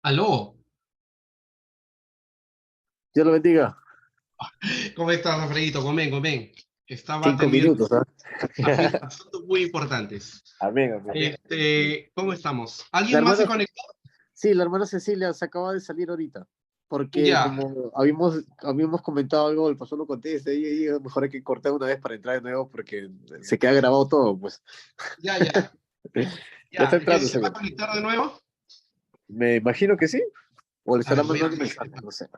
Aló, Dios lo bendiga. ¿cómo estás, Alfredito? Comen, comen. Estaba 5 minutos, ¿ah? asuntos muy importantes. Amén, amén. ¿Cómo estamos? La ¿Alguien más se hermana, conectó? sí, la hermana Cecilia se acaba de salir ahorita, porque Ya, como habíamos comentado algo, el pastor no contesta, y mejor hay que cortar una vez para entrar de nuevo, porque se queda grabado todo, pues. ya, ya, Ya está ya. entrando, ¿Se va a seguro. conectar de nuevo? Me imagino que sí, o le A estará ver, voy a... mandando un mensaje, no sé.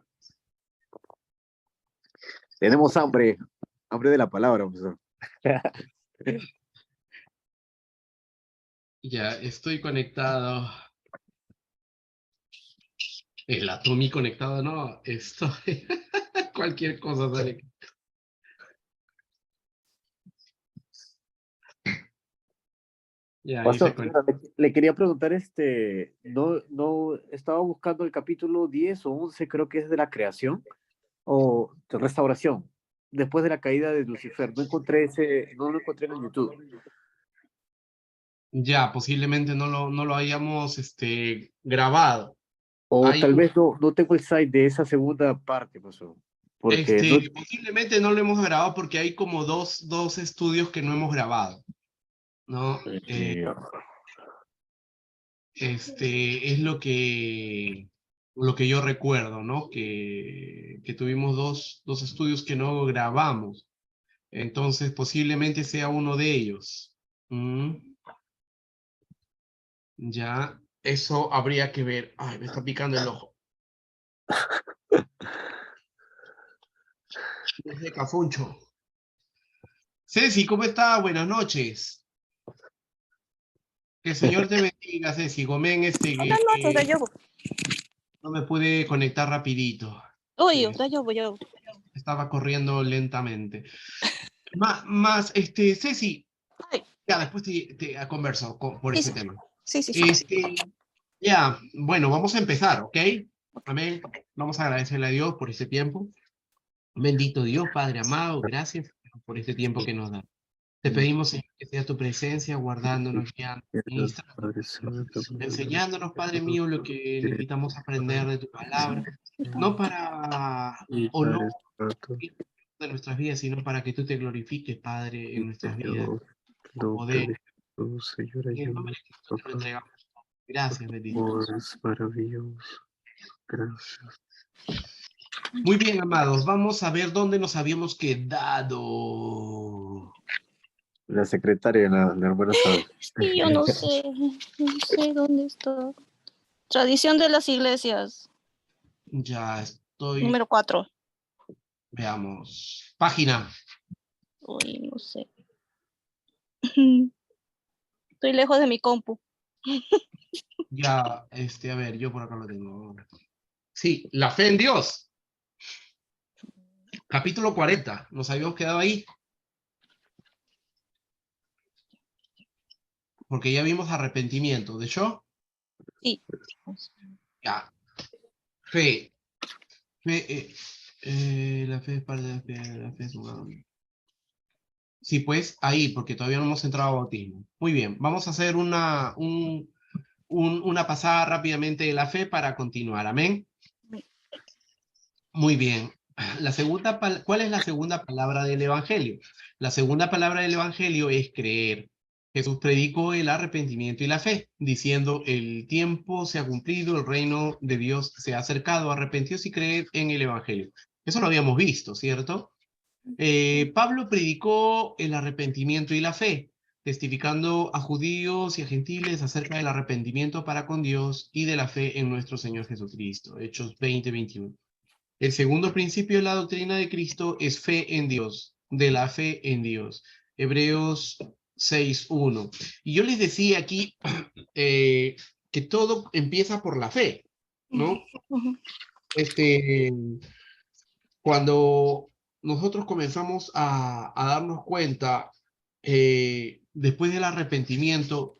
Tenemos hambre de la palabra, profesor. Ya, estoy conectado. El Atomi conectado, no. Estoy... Cualquier cosa sale. Ya, ahí se Pastor, conecta. le quería preguntar, no, estaba buscando el capítulo 10 o 11, creo que es de la creación, o de restauración, después de la caída de Lucifer. No lo encontré en YouTube. Ya, posiblemente no lo hayamos grabado. O Hay tal vez no tengo el site de esa segunda parte, pasó. Porque no. Posiblemente no lo hemos grabado porque hay como dos estudios que no hemos grabado, ¿no? eh, Es lo que yo recuerdo, ¿no? Que tuvimos dos estudios que no grabamos. Entonces, posiblemente sea uno de ellos. Mm, ya, eso habría que ver. Ay, me está picando el ojo. Desde Cafuncho. Ceci, ¿cómo está? Buenas noches. Que el Señor te bendiga, Ceci. Gomen, Buenas noches, Dayobo. no me pude conectar rapidito. Uy, Eh, Dayobo, yo. Estaba corriendo lentamente. Ceci, Ay, ya después te converso por sí, ese sí, tema. sí, sí, sí. Ya, bueno, vamos a empezar, ¿ok? Amén. Vamos a agradecerle a Dios por este tiempo. Bendito Dios, Padre amado, gracias por este tiempo que nos da. Te pedimos, Señor, que sea tu presencia guardándonos, guiando, ministrando, enseñándonos, Padre mío, lo que necesitamos aprender de tu palabra, no para honor de nuestras vidas, sino para que tú te glorifiques, Padre, en nuestras vidas, con poder. Señor, En el nombre ayúdanos, de Cristo te lo papá. entregamos. Gracias, bendito. Es maravilloso. Gracias. Muy bien, amados, vamos a ver dónde nos habíamos quedado. La secretaria, la hermana sabe. Sí, yo no sé dónde está. Tradición de las iglesias, Ya estoy, número 4. veamos, página. Uy, no sé. Estoy lejos de mi compu. Ya, a ver, yo por acá lo tengo. Sí, la fe en Dios. Capítulo 40. Nos habíamos quedado ahí porque ya vimos arrepentimiento. ¿De hecho? Sí. Ya. Fe. Fe, la fe es parte de la fe es un... Sí, pues ahí, porque todavía no hemos entrado a bautismo. Muy bien, vamos a hacer una pasada rápidamente de la fe para continuar. Amén. Muy bien. ¿Cuál es la segunda palabra del Evangelio? La segunda palabra del Evangelio es creer. Jesús predicó el arrepentimiento y la fe, diciendo, el tiempo se ha cumplido, el reino de Dios se ha acercado, arrepentíos y creed en el Evangelio. Eso lo habíamos visto, ¿cierto? Pablo predicó el arrepentimiento y la fe, testificando a judíos y a gentiles acerca del arrepentimiento para con Dios y de la fe en nuestro Señor Jesucristo. Hechos 20-21. El segundo principio de la doctrina de Cristo es fe en Dios, de la fe en Dios. Hebreos 6:1. Y yo les decía aquí que todo empieza por la fe, ¿no? Este, Cuando nosotros comenzamos a darnos cuenta, después del arrepentimiento,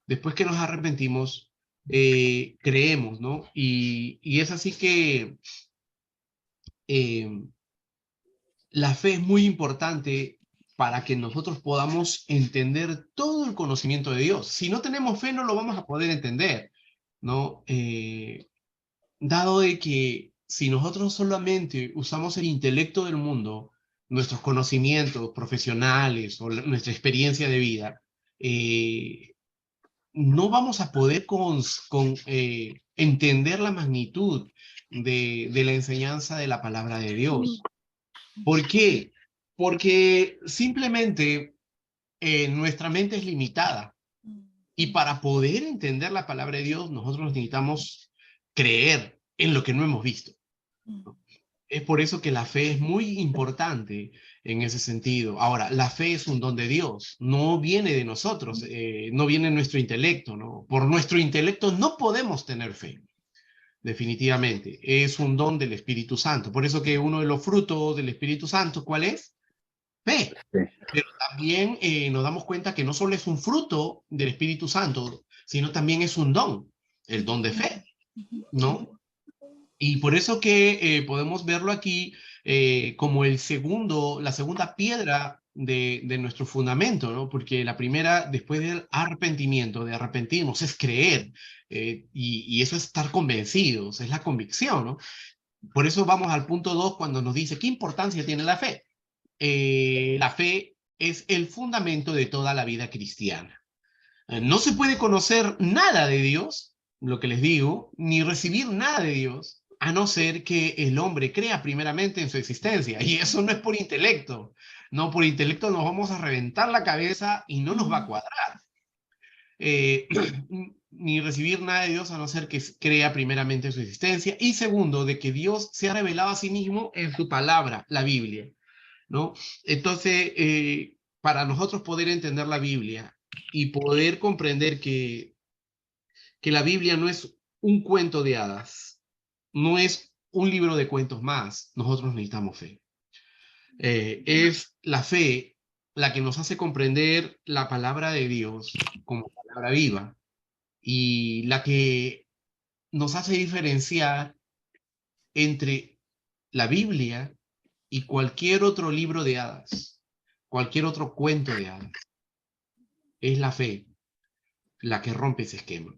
después que nos arrepentimos, creemos, ¿no? Y es así que eh, la fe es muy importante para que nosotros podamos entender todo el conocimiento de Dios. Si no tenemos fe, no lo vamos a poder entender, ¿no? dado de que si nosotros solamente usamos el intelecto del mundo, nuestros conocimientos profesionales o nuestra experiencia de vida, no vamos a poder entender la magnitud de la enseñanza de la palabra de Dios. ¿Por qué? Porque simplemente nuestra mente es limitada. Y para poder entender la palabra de Dios, nosotros necesitamos creer en lo que no hemos visto. Es por eso que la fe es muy importante en ese sentido. Ahora, la fe es un don de Dios, no viene de nosotros, no viene de nuestro intelecto, ¿no? Por nuestro intelecto no podemos tener fe, definitivamente. Es un don del Espíritu Santo. Por eso que uno de los frutos del Espíritu Santo, ¿cuál es? Fe. Sí. Pero también nos damos cuenta que no solo es un fruto del Espíritu Santo, sino también es un don, el don de fe, ¿no? Y por eso que podemos verlo aquí como la segunda piedra de nuestro fundamento, ¿no? Porque la primera, después del arrepentimiento, de arrepentirnos, es creer, y eso es estar convencidos, es la convicción, ¿no? Por eso vamos al punto 2 cuando nos dice, ¿qué importancia tiene la fe? La fe es el fundamento de toda la vida cristiana. No se puede conocer nada de Dios, lo que les digo, ni recibir nada de Dios, a no ser que el hombre crea primeramente en su existencia. Y eso no es por intelecto. No, por intelecto nos vamos a reventar la cabeza y no nos va a cuadrar. Ni recibir nada de Dios a no ser que crea primeramente en su existencia. Y segundo, de que Dios se ha revelado a sí mismo en su palabra, la Biblia, ¿no? Entonces, para nosotros poder entender la Biblia y poder comprender que la Biblia no es un cuento de hadas, no es un libro de cuentos más, nosotros necesitamos fe. Es la fe la que nos hace comprender la palabra de Dios como palabra viva y la que nos hace diferenciar entre la Biblia y cualquier otro libro de hadas, cualquier otro cuento de hadas. Es la fe la que rompe ese esquema.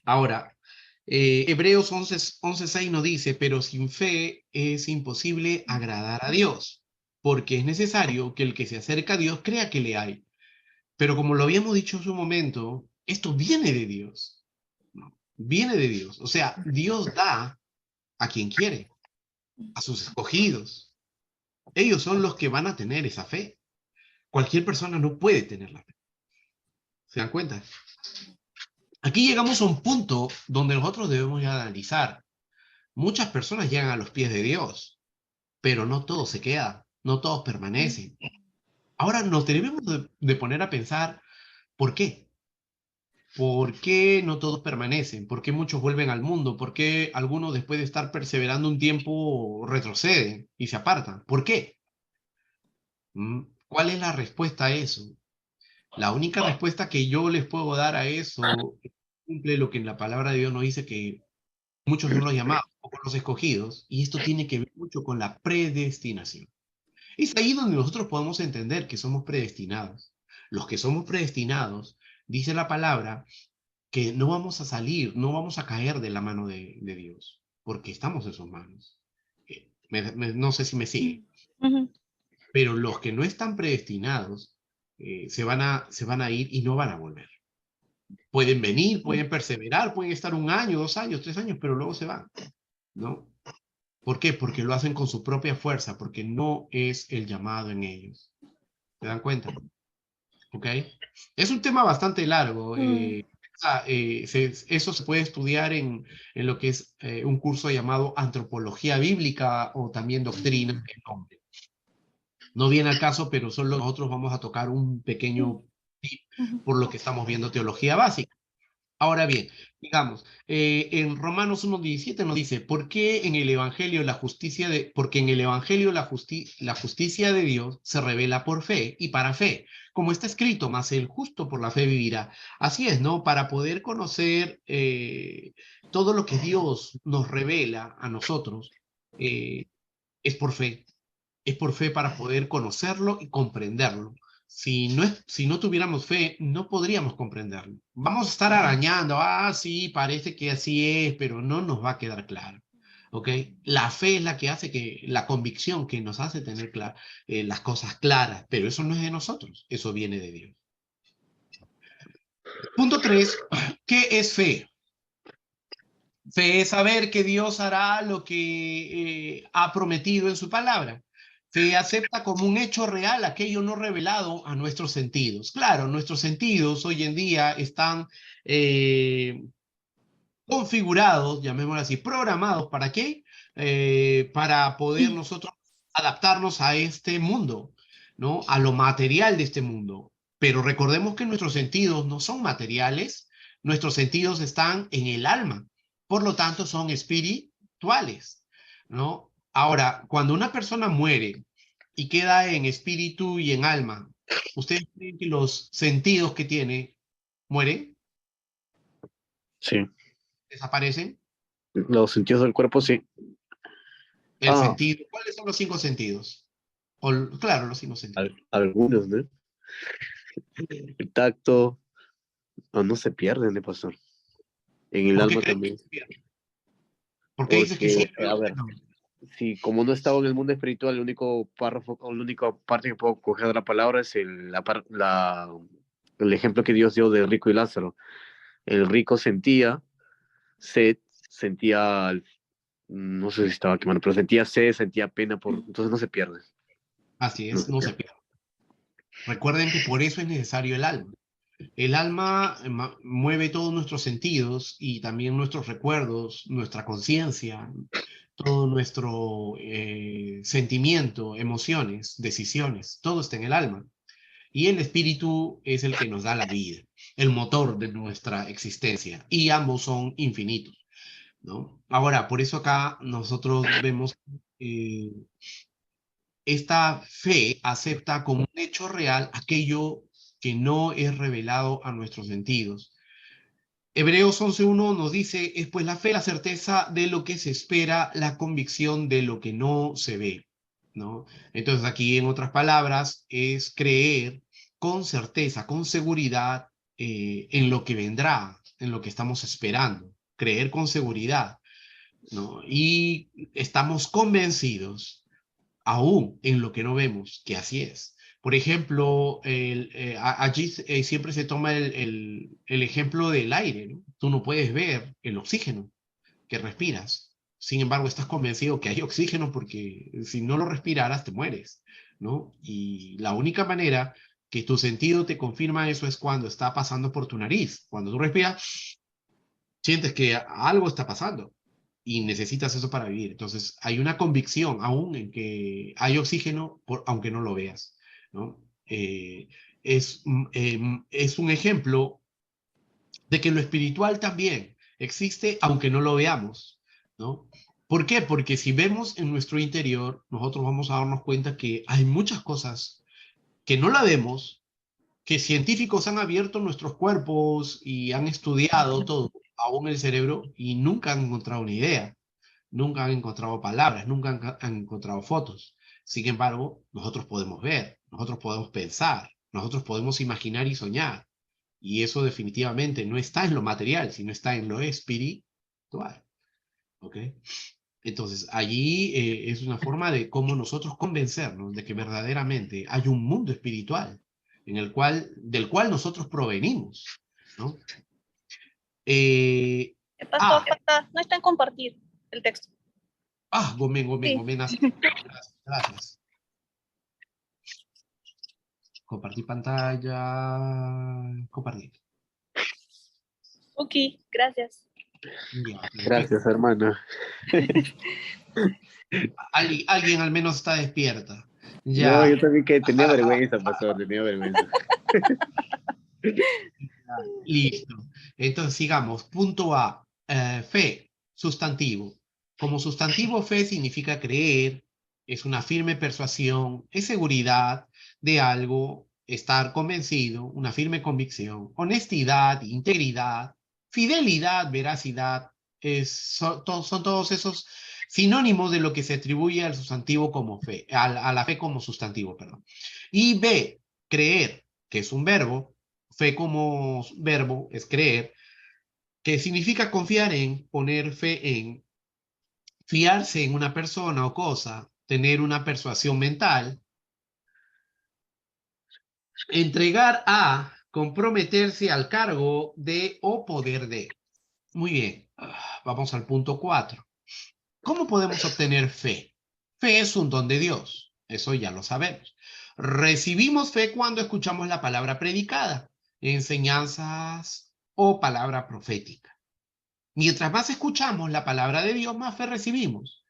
Ahora, Hebreos 11:6 nos dice, pero sin fe es imposible agradar a Dios, porque es necesario que el que se acerca a Dios crea que le hay. Pero como lo habíamos dicho en su momento, esto viene de Dios, ¿no? Viene de Dios. O sea, Dios da a quien quiere, a sus escogidos. Ellos son los que van a tener esa fe. Cualquier persona no puede tener la fe. ¿Se dan cuenta? Aquí llegamos a un punto donde nosotros debemos ya analizar. Muchas personas llegan a los pies de Dios, pero no todo se queda, no todos permanecen. Ahora nos debemos de poner a pensar, ¿por qué? ¿Por qué no todos permanecen? ¿Por qué muchos vuelven al mundo? ¿Por qué algunos después de estar perseverando un tiempo retroceden y se apartan? ¿Por qué? ¿Cuál es la respuesta a eso? La única respuesta que yo les puedo dar a eso cumple lo que en la palabra de Dios nos dice que muchos son los llamados, pocos los escogidos, y esto tiene que ver mucho con la predestinación. Es ahí donde nosotros podemos entender que somos predestinados. Los que somos predestinados, dice la palabra, que no vamos a salir, no vamos a caer de la mano de Dios, porque estamos en sus manos. No sé si me sigue, pero los que no están predestinados se van a ir y no van a volver. Pueden venir, pueden perseverar, pueden estar 1 año, 2 años, 3 años, pero luego se van, ¿no? ¿Por qué? Porque lo hacen con su propia fuerza, porque no es el llamado en ellos. ¿Se dan cuenta? ¿Ok? Es un tema bastante largo. Eso se puede estudiar en lo que es un curso llamado Antropología Bíblica o también Doctrina del Hombre. No viene al caso, pero solo nosotros vamos a tocar un pequeño tip por lo que estamos viendo teología básica. Ahora bien, digamos, en Romanos 1:17 nos dice, porque en el Evangelio la justicia de Dios se revela por fe y para fe, como está escrito, mas el justo por la fe vivirá. Así es, ¿no? Para poder conocer todo lo que Dios nos revela a nosotros, es por fe. Es por fe para poder conocerlo y comprenderlo. si no tuviéramos fe, no podríamos comprenderlo. Vamos a estar arañando, sí, parece que así es, pero no nos va a quedar claro. ¿Ok? La fe es la que hace la convicción que nos hace tener las cosas claras, pero eso no es de nosotros, eso viene de Dios. Punto 3, ¿qué es fe? Fe es saber que Dios hará lo que ha prometido en su palabra. Fe acepta como un hecho real aquello no revelado a nuestros sentidos. Claro, nuestros sentidos hoy en día están configurados, llamémoslo así, programados. ¿Para qué? Para poder nosotros adaptarnos a este mundo, ¿no? A lo material de este mundo. Pero recordemos que nuestros sentidos no son materiales, nuestros sentidos están en el alma, por lo tanto son espirituales, ¿no? Ahora, cuando una persona muere y queda en espíritu y en alma, ¿ustedes creen que los sentidos que tiene mueren? Sí. ¿Desaparecen? Los sentidos del cuerpo, sí. El sentido. ¿Cuáles son los 5 sentidos? Claro, los 5 sentidos. Algunos, ¿no? El tacto, no se pierden, pastor. En el ¿Por qué alma crees que también. se pierde? ¿Por qué dices que sí? Porque, a ver, si como no estaba en el mundo espiritual, el único párrafo, o la única parte que puedo coger de la palabra es el ejemplo que Dios dio de rico y Lázaro. El rico sentía sed, sentía, no sé si estaba quemando, pero sentía sed, sentía pena, entonces no se pierde. Así No es, se no se pierde. pierde. Recuerden que por eso es necesario el alma. El alma mueve todos nuestros sentidos y también nuestros recuerdos, nuestra conciencia, todo nuestro sentimiento, emociones, decisiones, todo está en el alma. Y el espíritu es el que nos da la vida, el motor de nuestra existencia, y ambos son infinitos, ¿no? Ahora, por eso acá nosotros vemos eh, esta fe acepta como un hecho real aquello que no es revelado a nuestros sentidos. Hebreos 11:1 nos dice, es pues la fe, la certeza de lo que se espera, la convicción de lo que no se ve, ¿no? Entonces aquí, en otras palabras, es creer con certeza, con seguridad en lo que vendrá, en lo que estamos esperando, creer con seguridad, ¿no? Y estamos convencidos aún en lo que no vemos, que así es. Por ejemplo, allí siempre se toma el ejemplo del aire, ¿no? Tú no puedes ver el oxígeno que respiras. Sin embargo, estás convencido que hay oxígeno porque si no lo respiraras, te mueres, ¿no? Y la única manera que tu sentido te confirma eso es cuando está pasando por tu nariz. Cuando tú respiras, sientes que algo está pasando y necesitas eso para vivir. Entonces, hay una convicción aún en que hay oxígeno, aunque no lo veas, ¿no? Es un ejemplo de que lo espiritual también existe, aunque no lo veamos, ¿no? ¿Por qué? Porque si vemos en nuestro interior, nosotros vamos a darnos cuenta que hay muchas cosas que no la vemos, que científicos han abierto nuestros cuerpos y han estudiado todo, aún el cerebro, y nunca han encontrado una idea, nunca han encontrado palabras, nunca han encontrado fotos. Sin embargo, nosotros podemos ver, nosotros podemos pensar, nosotros podemos imaginar y soñar. Y eso definitivamente no está en lo material, sino está en lo espiritual. ¿Ok? Entonces, allí es una forma de cómo nosotros convencernos de que verdaderamente hay un mundo espiritual del cual nosotros provenimos, ¿no? Eh, Pastor, ah, no está en compartir el texto. Gomen, Sí. gracias, gracias. Compartir pantalla, compartir. Ok, gracias. Ya, perfecto. Gracias, hermana. Alguien al menos está despierta. Ya. No, yo también que tenía vergüenza, pastor, tenía vergüenza. Listo. Entonces sigamos. Punto A. Fe, sustantivo. Como sustantivo, fe significa creer, es una firme persuasión, es seguridad de algo, estar convencido, una firme convicción, honestidad, integridad, fidelidad, veracidad, son todos esos sinónimos de lo que se atribuye al sustantivo como fe, a la fe como sustantivo, perdón. Y B, creer, que es un verbo, fe como verbo es creer, que significa confiar en, poner fe en, fiarse en una persona o cosa, tener una persuasión mental, entregar a, comprometerse al cargo de o poder de. Muy bien, vamos al punto 4. ¿Cómo podemos obtener fe? Fe es un don de Dios, eso ya lo sabemos. Recibimos fe cuando escuchamos la palabra predicada, enseñanzas o palabra profética. Mientras más escuchamos la palabra de Dios, más fe recibimos.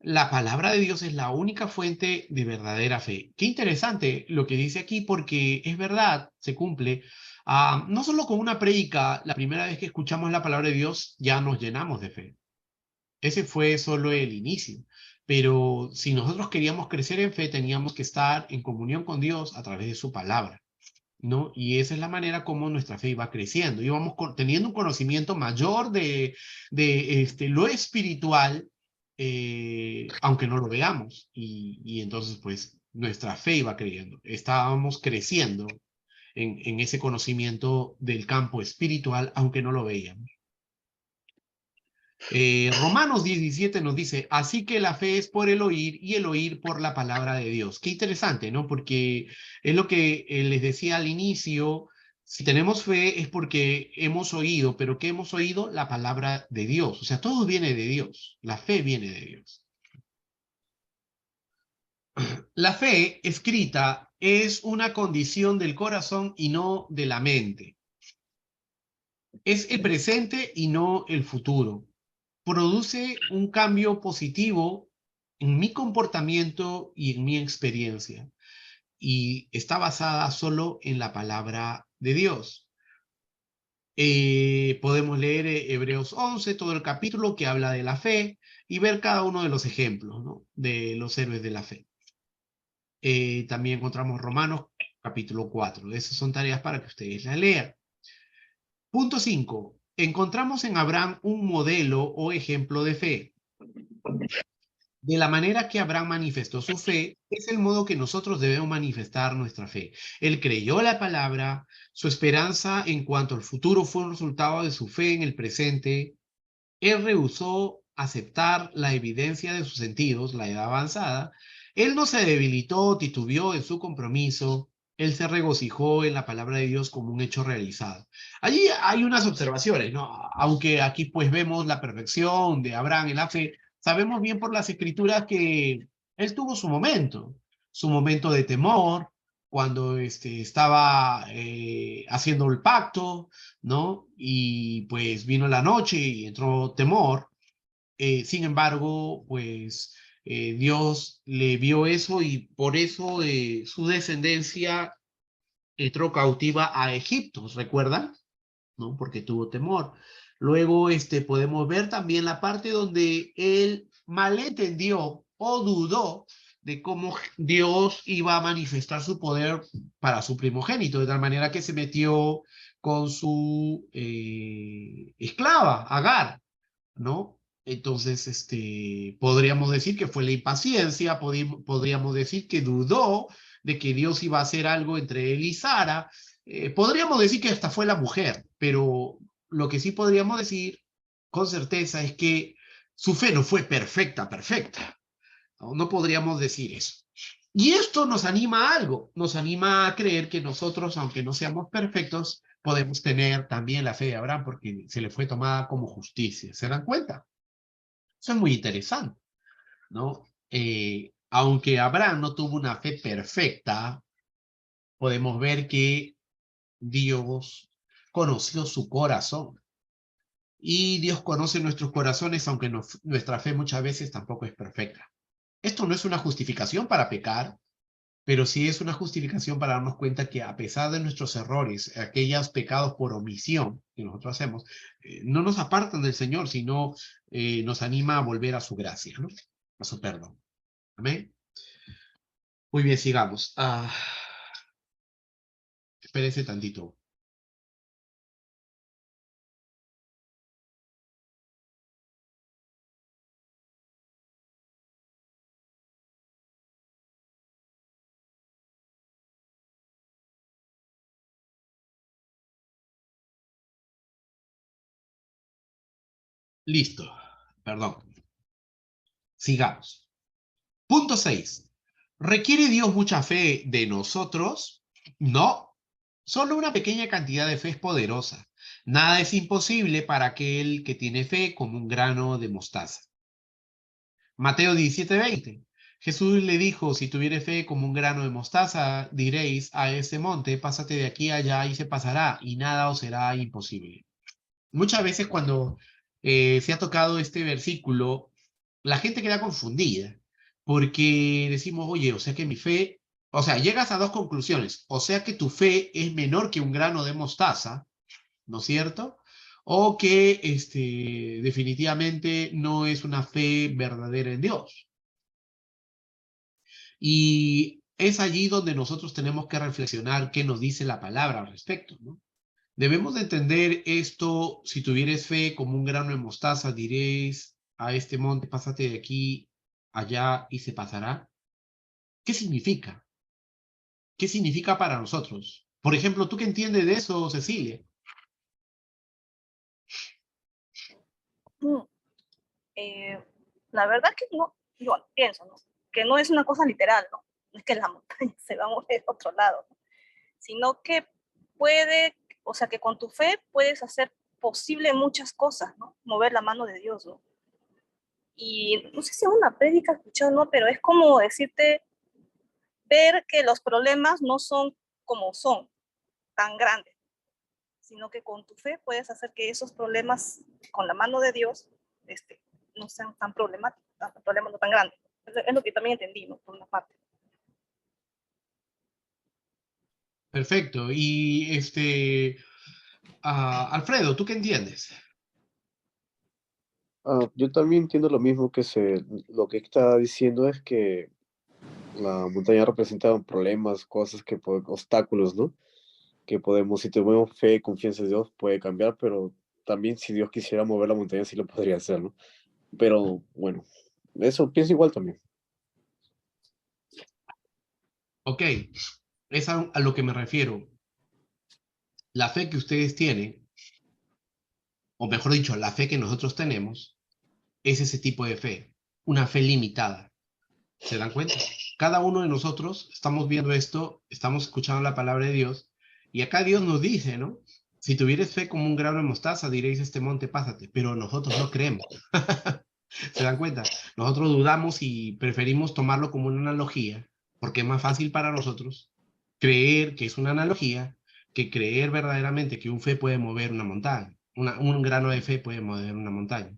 La palabra de Dios es la única fuente de verdadera fe. Qué interesante lo que dice aquí, porque es verdad, se cumple. No solo con una prédica, la primera vez que escuchamos la palabra de Dios, ya nos llenamos de fe. Ese fue solo el inicio. Pero si nosotros queríamos crecer en fe, teníamos que estar en comunión con Dios a través de su palabra, ¿no? Y esa es la manera como nuestra fe iba creciendo. Íbamos teniendo un conocimiento mayor de lo espiritual, aunque no lo veamos. Y entonces, pues, nuestra fe iba creciendo. Estábamos creciendo en ese conocimiento del campo espiritual, aunque no lo veíamos. Romanos 17 nos dice, así que la fe es por el oír y el oír por la palabra de Dios. Qué interesante, ¿no? Porque es lo que les decía al inicio, si tenemos fe es porque hemos oído, pero ¿qué hemos oído? La palabra de Dios. O sea, todo viene de Dios, la fe viene de Dios. La fe escrita es una condición del corazón y no de la mente. Es el presente y no el futuro. Produce un cambio positivo en mi comportamiento y en mi experiencia. Y está basada solo en la palabra de Dios. Podemos leer Hebreos 11, todo el capítulo que habla de la fe y ver cada uno de los ejemplos, ¿no? De los héroes de la fe. También encontramos Romanos capítulo 4. Esas son tareas para que ustedes la lean. Punto 5. Encontramos en Abraham un modelo o ejemplo de fe. De la manera que Abraham manifestó su fe, es el modo que nosotros debemos manifestar nuestra fe. Él creyó la palabra, su esperanza en cuanto al futuro fue un resultado de su fe en el presente. Él rehusó aceptar la evidencia de sus sentidos, la edad avanzada. Él no se debilitó, titubeó en su compromiso. Él se regocijó en la palabra de Dios como un hecho realizado. Allí hay unas observaciones, ¿no? Aunque aquí pues vemos la perfección de Abraham en la fe, sabemos bien por las escrituras que él tuvo su momento de temor, cuando estaba haciendo el pacto, ¿no? Y pues vino la noche y entró temor. Sin embargo, pues Dios le vio eso y por eso su descendencia entró cautiva a Egipto, ¿recuerdan? ¿No? Porque tuvo temor. Luego podemos ver también la parte donde él malentendió o dudó de cómo Dios iba a manifestar su poder para su primogénito, de tal manera que se metió con su esclava, Agar, ¿no? Entonces, podríamos decir que fue la impaciencia, podríamos decir que dudó de que Dios iba a hacer algo entre él y Sara, podríamos decir que hasta fue la mujer, pero lo que sí podríamos decir con certeza es que su fe no fue perfecta, perfecta. No, no podríamos decir eso. Y esto nos anima a algo, nos anima a creer que nosotros, aunque no seamos perfectos, podemos tener también la fe de Abraham porque se le fue tomada como justicia. ¿Se dan cuenta? Eso es muy interesante, ¿no? Aunque Abraham no tuvo una fe perfecta, podemos ver que Dios conoció su corazón. Y Dios conoce nuestros corazones, aunque nuestra fe muchas veces tampoco es perfecta. Esto no es una justificación para pecar, pero sí es una justificación para darnos cuenta que a pesar de nuestros errores, aquellos pecados por omisión que nosotros hacemos, no nos apartan del Señor, sino nos anima a volver a su gracia, ¿no? A su perdón. Amén. Muy bien, sigamos. Espérense tantito. Listo. Perdón. Sigamos. Punto 6. ¿Requiere Dios mucha fe de nosotros? No. Solo una pequeña cantidad de fe es poderosa. Nada es imposible para aquel que tiene fe como un grano de mostaza. Mateo 17:20. Jesús le dijo, si tuviere fe como un grano de mostaza, diréis a ese monte, pásate de aquí a allá y se pasará, y nada os será imposible. Muchas veces cuando se ha tocado este versículo, la gente queda confundida, porque decimos, oye, o sea que mi fe, o sea, llegas a dos conclusiones, o sea que tu fe es menor que un grano de mostaza, ¿no es cierto? O que definitivamente no es una fe verdadera en Dios. Y es allí donde nosotros tenemos que reflexionar qué nos dice la palabra al respecto, ¿no? Debemos de entender esto, si tuvieres fe como un grano de mostaza, diréis a este monte, pásate de aquí, allá y se pasará. ¿Qué significa? ¿Qué significa para nosotros? Por ejemplo, ¿tú qué entiendes de eso, Cecilia? Mm, eh, la verdad que no, yo pienso, ¿no? Que no es una cosa literal, ¿no? No es que la montaña se va a mover a otro lado, ¿no? Sino que puede, o sea, que con tu fe puedes hacer posible muchas cosas, ¿no? Mover la mano de Dios, ¿no? Y no sé si es una prédica escuchado, ¿no? Pero es como decirte, ver que los problemas no son como son, tan grandes, sino que con tu fe puedes hacer que esos problemas, con la mano de Dios, no sean tan problemáticos, problemas no tan grandes. Es lo que también entendí, ¿no? Por una parte. Perfecto. Y Alfredo, ¿tú qué entiendes? Yo también entiendo lo mismo lo que está diciendo es que la montaña representa problemas, cosas obstáculos, ¿no? Que podemos, si tenemos fe, confianza en Dios, puede cambiar, pero también si Dios quisiera mover la montaña, sí lo podría hacer, ¿no? Pero bueno, eso pienso igual también. Ok, es a lo que me refiero. La fe que ustedes tienen, o mejor dicho, la fe que nosotros tenemos, es ese tipo de fe, una fe limitada. ¿Se dan cuenta? Cada uno de nosotros estamos viendo esto, estamos escuchando la palabra de Dios, y acá Dios nos dice, ¿no? Si tuvieres fe como un grano de mostaza, diréis este monte, pásate, pero nosotros no creemos. ¿Se dan cuenta? Nosotros dudamos y preferimos tomarlo como una analogía, porque es más fácil para nosotros creer que es una analogía que creer verdaderamente que un fe puede mover una montaña, un grano de fe puede mover una montaña.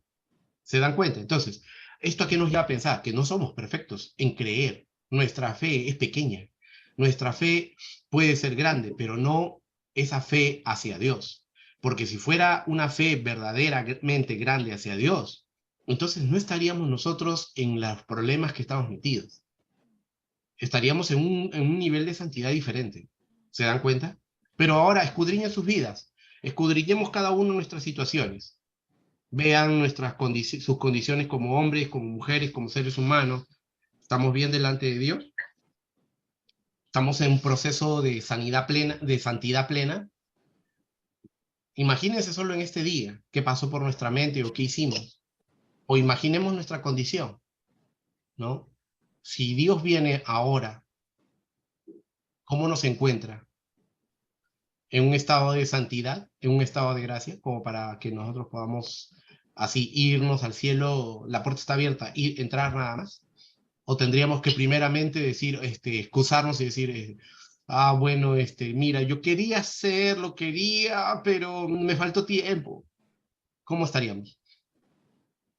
¿Se dan cuenta? Entonces, ¿esto a qué nos lleva a pensar? Que no somos perfectos en creer. Nuestra fe es pequeña. Nuestra fe puede ser grande, pero no esa fe hacia Dios. Porque si fuera una fe verdaderamente grande hacia Dios, entonces no estaríamos nosotros en los problemas que estamos metidos. Estaríamos en un nivel de santidad diferente. ¿Se dan cuenta? Pero ahora escudriñen sus vidas. Escudriñemos cada uno nuestras situaciones, vean sus condiciones como hombres, como mujeres, como seres humanos. ¿Estamos bien delante de Dios? ¿Estamos en un proceso de sanidad plena, de santidad plena? Imagínense solo en este día qué pasó por nuestra mente o qué hicimos. O imaginemos nuestra condición, ¿no? Si Dios viene ahora, ¿cómo nos encuentra? ¿En un estado de santidad, en un estado de gracia, como para que nosotros podamos así irnos al cielo? La puerta está abierta y entrar nada más. ¿O tendríamos que primeramente decir, excusarnos y decir, bueno, mira, yo quería hacerlo, quería, pero me faltó tiempo? ¿Cómo estaríamos?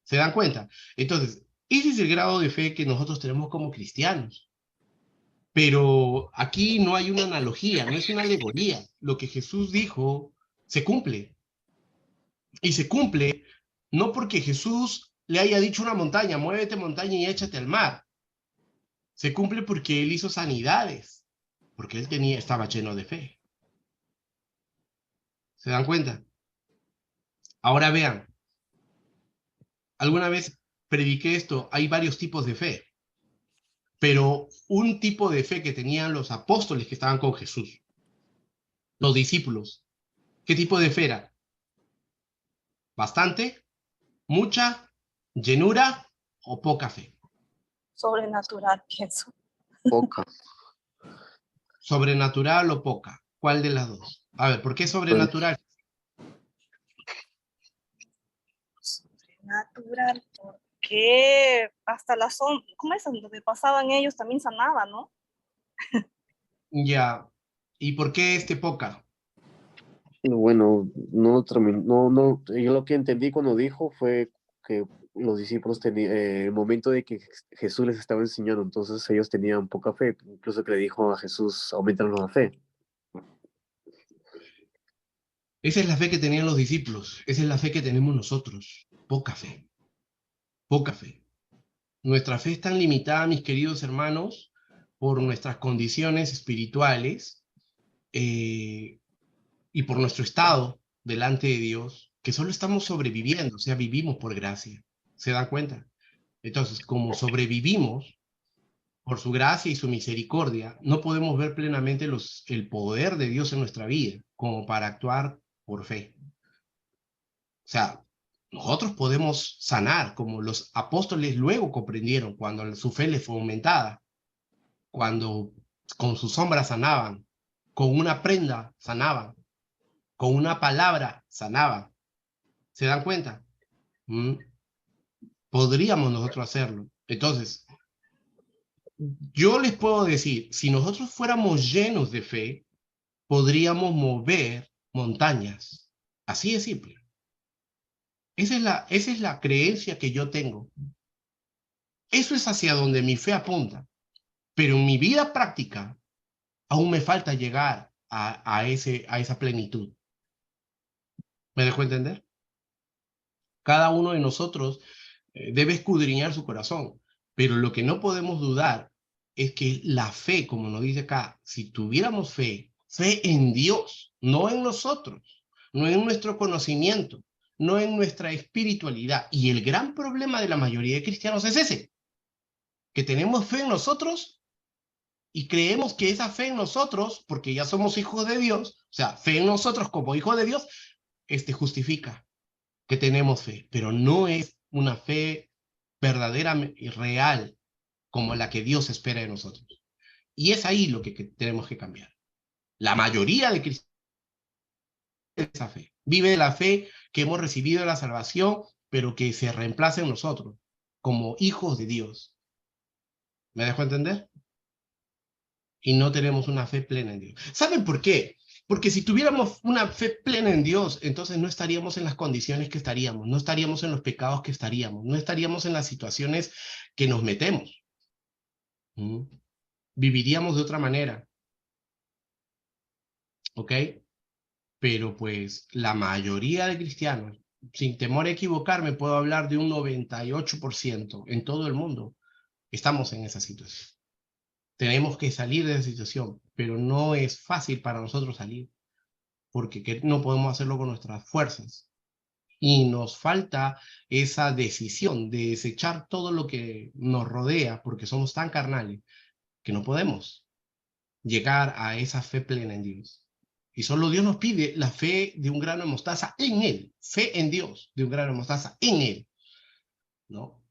¿Se dan cuenta? Entonces, ese es el grado de fe que nosotros tenemos como cristianos. Pero aquí no hay una analogía, no es una alegoría. Lo que Jesús dijo se cumple. Y se cumple no porque Jesús le haya dicho a una montaña, muévete montaña y échate al mar. Se cumple porque él hizo sanidades, porque él estaba lleno de fe. ¿Se dan cuenta? Ahora vean, alguna vez prediqué esto, hay varios tipos de fe, pero un tipo de fe que tenían los apóstoles que estaban con Jesús, los discípulos, ¿qué tipo de fe era? Bastante, ¿Mucha, llenura o poca fe? Sobrenatural, pienso. Poca. ¿Sobrenatural o poca? ¿Cuál de las dos? A ver, ¿por qué Pues, sobrenatural? Sobrenatural, porque hasta la sombra, ¿cómo es? Donde pasaban ellos también sanaba, ¿no? Ya. ¿Y por qué poca? bueno, yo lo que entendí cuando dijo fue que los discípulos tenían, el momento de que Jesús les estaba enseñando, entonces ellos tenían poca fe, incluso que le dijo a Jesús, aumentaron la fe. Esa es la fe que tenían los discípulos. Esa es la fe que tenemos nosotros. Poca fe. Poca fe. Nuestra fe es tan limitada, mis queridos hermanos, por nuestras condiciones espirituales y por nuestro estado delante de Dios, que solo estamos sobreviviendo, o sea, vivimos por gracia. ¿Se dan cuenta? Entonces, como sobrevivimos por su gracia y su misericordia, no podemos ver plenamente el poder de Dios en nuestra vida como para actuar por fe. O sea, nosotros podemos sanar como los apóstoles luego comprendieron cuando su fe les fue aumentada, cuando con su sombra sanaban, con una prenda sanaban, con una palabra sanaban. ¿Se dan cuenta? ¿Mm? Podríamos nosotros hacerlo. Entonces, yo les puedo decir, si nosotros fuéramos llenos de fe, podríamos mover montañas. Así de simple. Esa es la creencia que yo tengo. Eso es hacia donde mi fe apunta. Pero en mi vida práctica aún me falta llegar a esa plenitud. ¿Me dejo entender? Cada uno de nosotros debe escudriñar su corazón. Pero lo que no podemos dudar es que la fe, como nos dice acá, si tuviéramos fe, fe en Dios, no en nosotros, no en nuestro conocimiento, no en nuestra espiritualidad. Y el gran problema de la mayoría de cristianos es ese, que tenemos fe en nosotros y creemos que esa fe en nosotros, porque ya somos hijos de Dios, o sea, fe en nosotros como hijos de Dios, justifica que tenemos fe, pero no es una fe verdadera y real como la que Dios espera de nosotros. Y es ahí lo que tenemos que cambiar. La mayoría de cristianos vive esa fe, vive de la fe que hemos recibido de la salvación, pero que se reemplaza en nosotros como hijos de Dios. ¿Me dejo entender? Y no tenemos una fe plena en Dios. ¿Saben por qué? Porque si tuviéramos una fe plena en Dios, entonces no estaríamos en las condiciones que estaríamos, no estaríamos en los pecados que estaríamos, no estaríamos en las situaciones que nos metemos. ¿Mm? Viviríamos de otra manera, ¿ok? Pero pues la mayoría de cristianos, sin temor a equivocarme, puedo hablar de un 98% en todo el mundo, estamos en esa situación. Tenemos que salir de esa situación, pero no es fácil para nosotros salir, porque no podemos hacerlo con nuestras fuerzas. Y nos falta esa decisión de desechar todo lo que nos rodea, porque somos tan carnales, que no podemos llegar a esa fe plena en Dios. Y solo Dios nos pide la fe de un grano de mostaza en Él, fe en Dios de un grano de mostaza en Él, ¿no?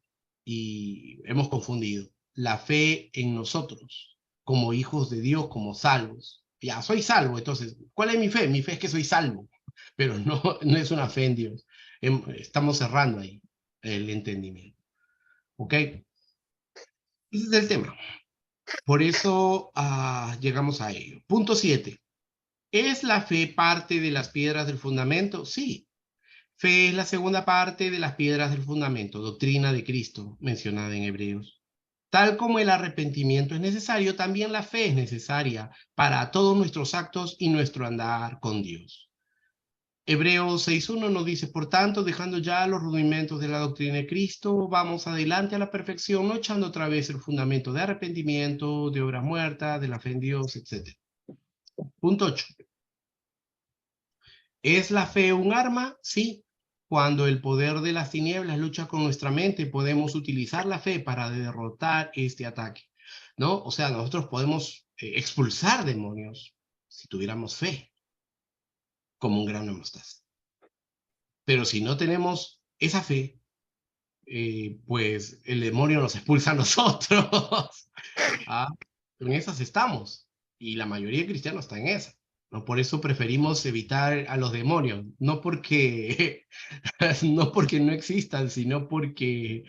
Y hemos confundido la fe en nosotros, como hijos de Dios, como salvos. Ya, soy salvo, entonces, ¿cuál es mi fe? Mi fe es que soy salvo, pero no es una fe en Dios. Estamos cerrando ahí el entendimiento. ¿Ok? Ese es el tema. Por eso llegamos a ello. Punto 7. ¿Es la fe parte de las piedras del fundamento? Sí. Fe es la segunda parte de las piedras del fundamento, doctrina de Cristo, mencionada en Hebreos. Tal como el arrepentimiento es necesario, también la fe es necesaria para todos nuestros actos y nuestro andar con Dios. Hebreos 6.1 nos dice, por tanto, dejando ya los rudimentos de la doctrina de Cristo, vamos adelante a la perfección, no echando otra vez el fundamento de arrepentimiento, de obras muertas, de la fe en Dios, etc. Punto 8. ¿Es la fe un arma? Sí. Cuando el poder de las tinieblas lucha con nuestra mente, podemos utilizar la fe para derrotar este ataque, ¿no? O sea, nosotros podemos expulsar demonios si tuviéramos fe, como un grano de mostaza. Pero si no tenemos esa fe, pues el demonio nos expulsa a nosotros. ¿Ah? En esas estamos. Y la mayoría de cristianos está en esa. ¿No? Por eso preferimos evitar a los demonios. No porque, no porque no existan, sino porque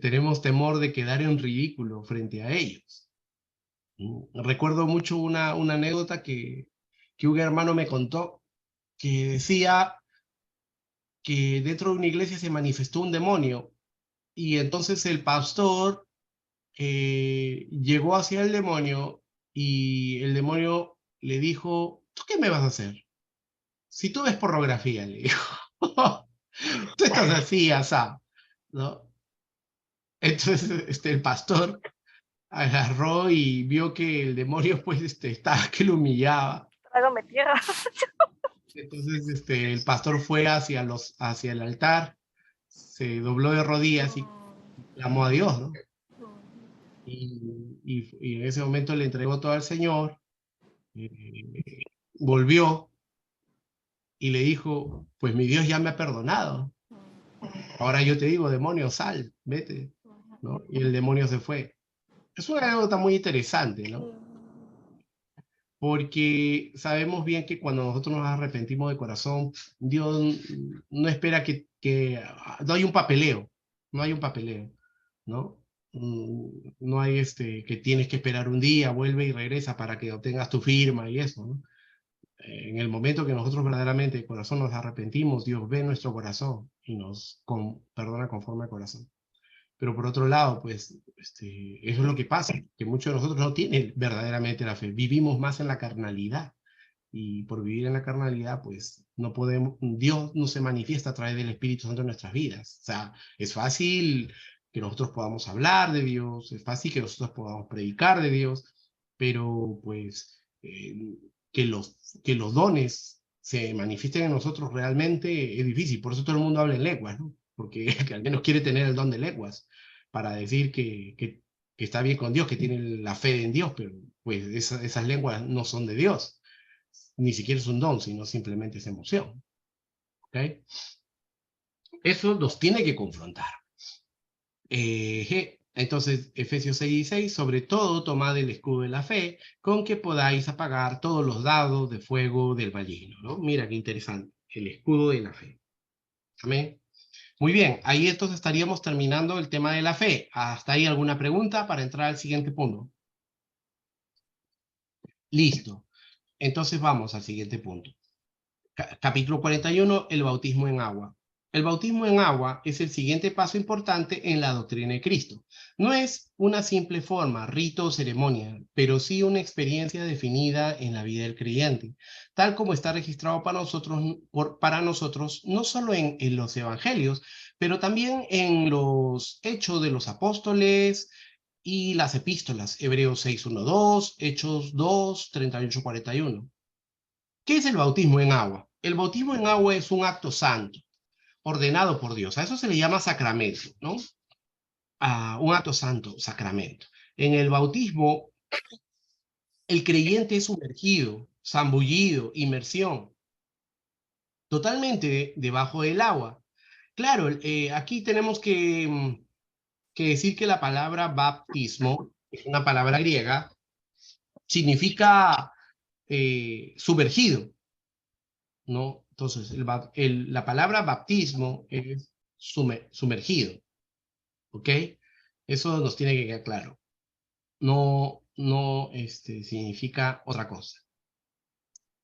tenemos temor de quedar en ridículo frente a ellos. Recuerdo mucho una anécdota que un hermano me contó, que decía que dentro de una iglesia se manifestó un demonio y entonces el pastor llegó hacia el demonio y el demonio le dijo, ¿tú qué me vas a hacer? Si tú ves pornografía, le dijo, tú estás así, asá, ¿no? Entonces el pastor agarró y vio que el demonio pues estaba que lo humillaba. Trágame tierra. Entonces el pastor fue hacia el altar, se dobló de rodillas y clamó a Dios, ¿no? Y en ese momento le entregó todo al Señor, volvió y le dijo, pues mi Dios ya me ha perdonado. Ahora yo te digo, demonio, sal, vete, ¿no? Y el demonio se fue. Es una anécdota muy interesante, ¿no? Porque sabemos bien que cuando nosotros nos arrepentimos de corazón, Dios no espera no hay un papeleo, no hay un papeleo, ¿no? No hay que tienes que esperar un día, vuelve y regresa para que obtengas tu firma y eso, ¿no? En el momento que nosotros verdaderamente de corazón nos arrepentimos, Dios ve nuestro corazón y nos perdona conforme al corazón. Pero por otro lado, pues, eso es lo que pasa, que muchos de nosotros no tienen verdaderamente la fe. Vivimos más en la carnalidad. Y por vivir en la carnalidad, pues, no podemos, Dios no se manifiesta a través del Espíritu Santo en nuestras vidas. O sea, es fácil que nosotros podamos hablar de Dios, es fácil que nosotros podamos predicar de Dios, pero, pues, que los dones se manifiesten en nosotros realmente es difícil. Por eso todo el mundo habla en lenguas, ¿no? Porque que al menos quiere tener el don de lenguas para decir que está bien con Dios, que tiene la fe en Dios, pero pues esas lenguas no son de Dios. Ni siquiera es un don, sino simplemente es emoción. ¿Ok? Eso nos tiene que confrontar. Entonces, Efesios 6:6, sobre todo tomad el escudo de la fe, con que podáis apagar todos los dardos de fuego del maligno, ¿no? Mira qué interesante, el escudo de la fe. Amén. Muy bien, ahí entonces estaríamos terminando el tema de la fe. ¿Hasta ahí alguna pregunta para entrar al siguiente punto? Listo. Entonces vamos al siguiente punto. Capítulo 41, el bautismo en agua. El bautismo en agua es el siguiente paso importante en la doctrina de Cristo. No es una simple forma, rito o ceremonia, pero sí una experiencia definida en la vida del creyente, tal como está registrado para nosotros no solo en los evangelios, pero también en los hechos de los apóstoles y las epístolas, Hebreos 6:1-2, Hechos 2:38-41. ¿Qué es el bautismo en agua? El bautismo en agua es un acto santo, ordenado por Dios. A eso se le llama sacramento, ¿no? Un acto santo, sacramento. En el bautismo, el creyente es sumergido, zambullido, inmersión, totalmente debajo del agua. Claro, aquí tenemos que decir que la palabra baptismo, es una palabra griega, significa sumergido, ¿no? Entonces, la palabra baptismo es sumergido, ¿ok? Eso nos tiene que quedar claro. No significa otra cosa.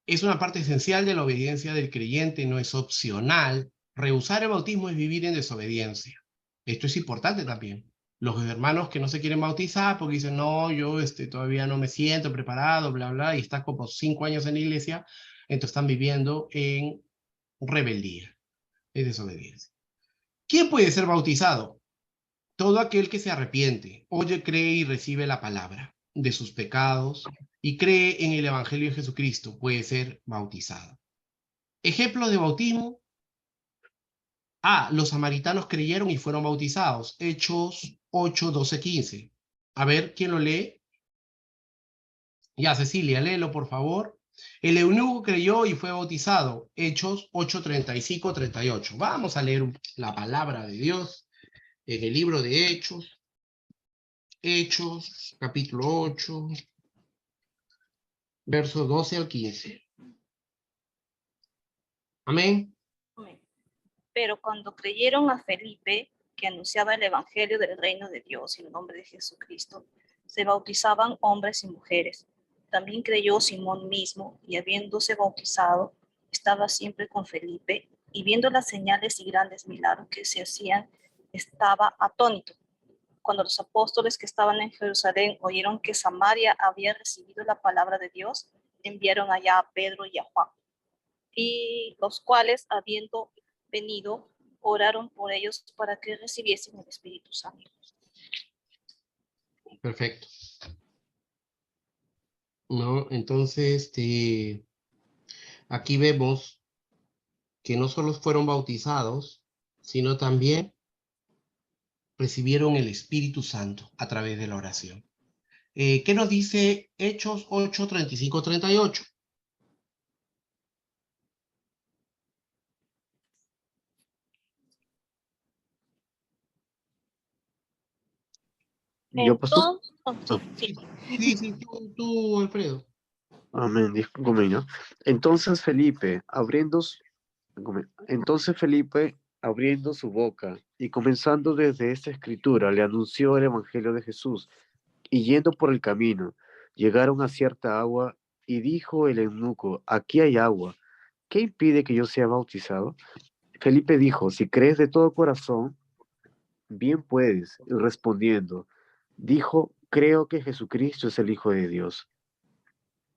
Es una parte esencial de la obediencia del creyente, no es opcional. Rehusar el bautismo es vivir en desobediencia. Esto es importante también. Los hermanos que no se quieren bautizar porque dicen, no, yo todavía no me siento preparado, bla, bla, y están como 5 años en la iglesia, entonces están viviendo en rebeldía, es desobediencia. ¿Quién puede ser bautizado? Todo aquel que se arrepiente, oye, cree y recibe la palabra de sus pecados y cree en el Evangelio de Jesucristo puede ser bautizado. Ejemplos de bautismo. Los samaritanos creyeron y fueron bautizados. Hechos 8:12-15. A ver, ¿quién lo lee? Ya, Cecilia, léelo, por favor. El eunuco creyó y fue bautizado. Hechos 8:35-38. Vamos a leer la palabra de Dios en el libro de Hechos, capítulo 8, versos 12 al 15. Amén. Amén. Pero cuando creyeron a Felipe, que anunciaba el evangelio del reino de Dios y el nombre de Jesucristo, se bautizaban hombres y mujeres. También creyó Simón mismo, y habiéndose bautizado, estaba siempre con Felipe, y viendo las señales y grandes milagros que se hacían, estaba atónito. Cuando los apóstoles que estaban en Jerusalén oyeron que Samaria había recibido la palabra de Dios, enviaron allá a Pedro y a Juan, y los cuales, habiendo venido, oraron por ellos para que recibiesen el Espíritu Santo. Perfecto. ¿No? Entonces, aquí vemos que no solo fueron bautizados, sino también recibieron el Espíritu Santo a través de la oración. ¿Qué nos dice Hechos 8, 35, 38? Yo, pastor. Entonces, sí, Sí, tú, Alfredo. Amén, discúlpeme, ¿no? Entonces Felipe, abriendo su boca y comenzando desde esta escritura, le anunció el evangelio de Jesús, y yendo por el camino, llegaron a cierta agua, y dijo el eunuco, aquí hay agua, ¿qué impide que yo sea bautizado? Felipe dijo, si crees de todo corazón, bien puedes. Y respondiendo, dijo, creo que Jesucristo es el Hijo de Dios.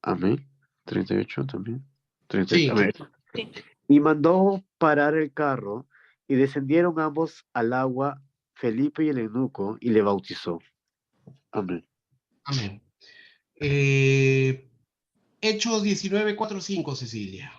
Amén. 38 también. 30, Sí, amén. sí. Y mandó parar el carro, y descendieron ambos al agua, Felipe y el eunuco, y le bautizó. Amén. amén. Hechos 19, 4, 5, Cecilia.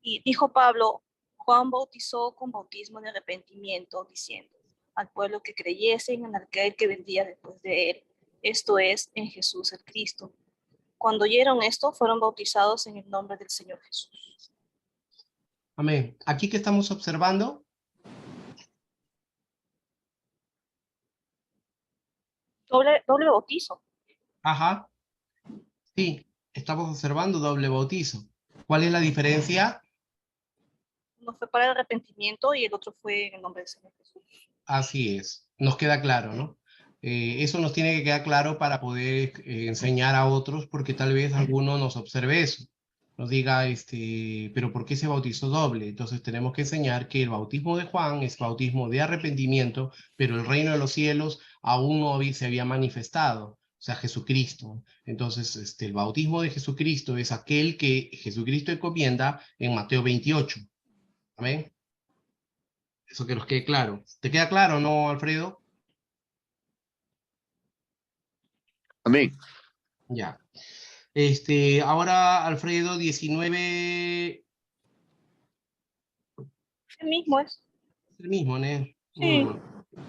Y dijo Pablo, Juan bautizó con bautismo de arrepentimiento, diciendo al pueblo que creyesen en aquel que vendría después de él, esto es, en Jesús el Cristo. Cuando oyeron esto, fueron bautizados en el nombre del Señor Jesús. Amén. Aquí que estamos observando, Doble bautizo. ajá, sí, estamos observando doble bautizo. ¿Cuál es la diferencia? Uno fue para el arrepentimiento y el otro fue en el nombre del Señor Jesús. Así es, nos queda claro, ¿no? Eso nos tiene que quedar claro para poder enseñar a otros, porque tal vez alguno nos observe eso, nos diga, pero ¿por qué se bautizó doble? Entonces tenemos que enseñar que el bautismo de Juan es bautismo de arrepentimiento, pero el reino de los cielos aún no se había manifestado, o sea, Jesucristo. Entonces, el bautismo de Jesucristo es aquel que Jesucristo encomienda en Mateo 28. Amén. Eso que nos quede claro. ¿Te queda claro, no, Alfredo? Amén. Ya. Ahora, Alfredo, 19, El mismo es. el mismo, ¿no? Sí.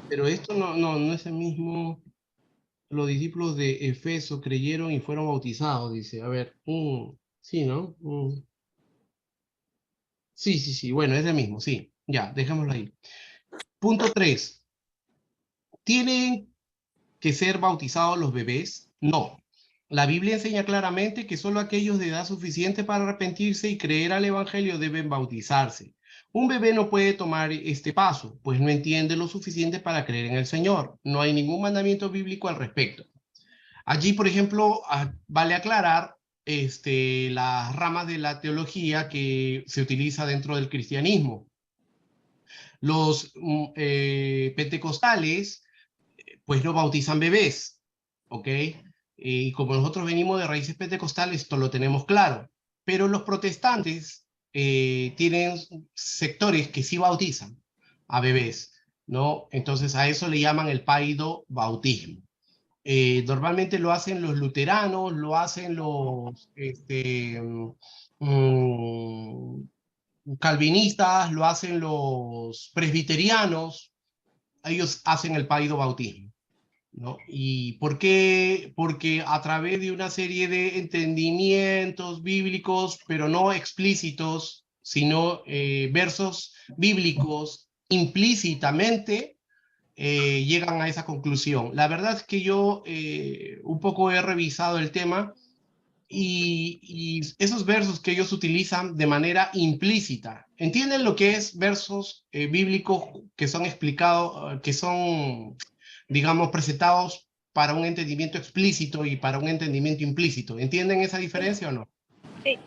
Pero esto no es el mismo. Los discípulos de Efeso creyeron y fueron bautizados, dice. A ver, sí, ¿no? Sí, bueno, es el mismo, sí. Ya, dejémoslo ahí. Punto 3. ¿Tienen que ser bautizados los bebés? No. La Biblia enseña claramente que solo aquellos de edad suficiente para arrepentirse y creer al Evangelio deben bautizarse. Un bebé no puede tomar este paso, pues no entiende lo suficiente para creer en el Señor. No hay ningún mandamiento bíblico al respecto. Allí, por ejemplo, vale aclarar las ramas de la teología que se utiliza dentro del cristianismo. Los pentecostales pues no bautizan bebés, ¿ok? Y como nosotros venimos de raíces pentecostales, esto lo tenemos claro. Pero los protestantes tienen sectores que sí bautizan a bebés, ¿no? Entonces a eso le llaman el paido bautismo. Normalmente lo hacen los luteranos, lo hacen los, calvinistas, lo hacen los presbiterianos, ellos hacen el paido bautismo, ¿no? ¿Y por qué? Porque a través de una serie de entendimientos bíblicos, pero no explícitos, sino versos bíblicos implícitamente, llegan a esa conclusión. La verdad es que yo un poco he revisado el tema y esos versos que ellos utilizan de manera implícita, ¿entienden lo que es versos bíblicos que son explicados, que son, digamos, presentados para un entendimiento explícito y para un entendimiento implícito? ¿Entienden esa diferencia o no? Sí.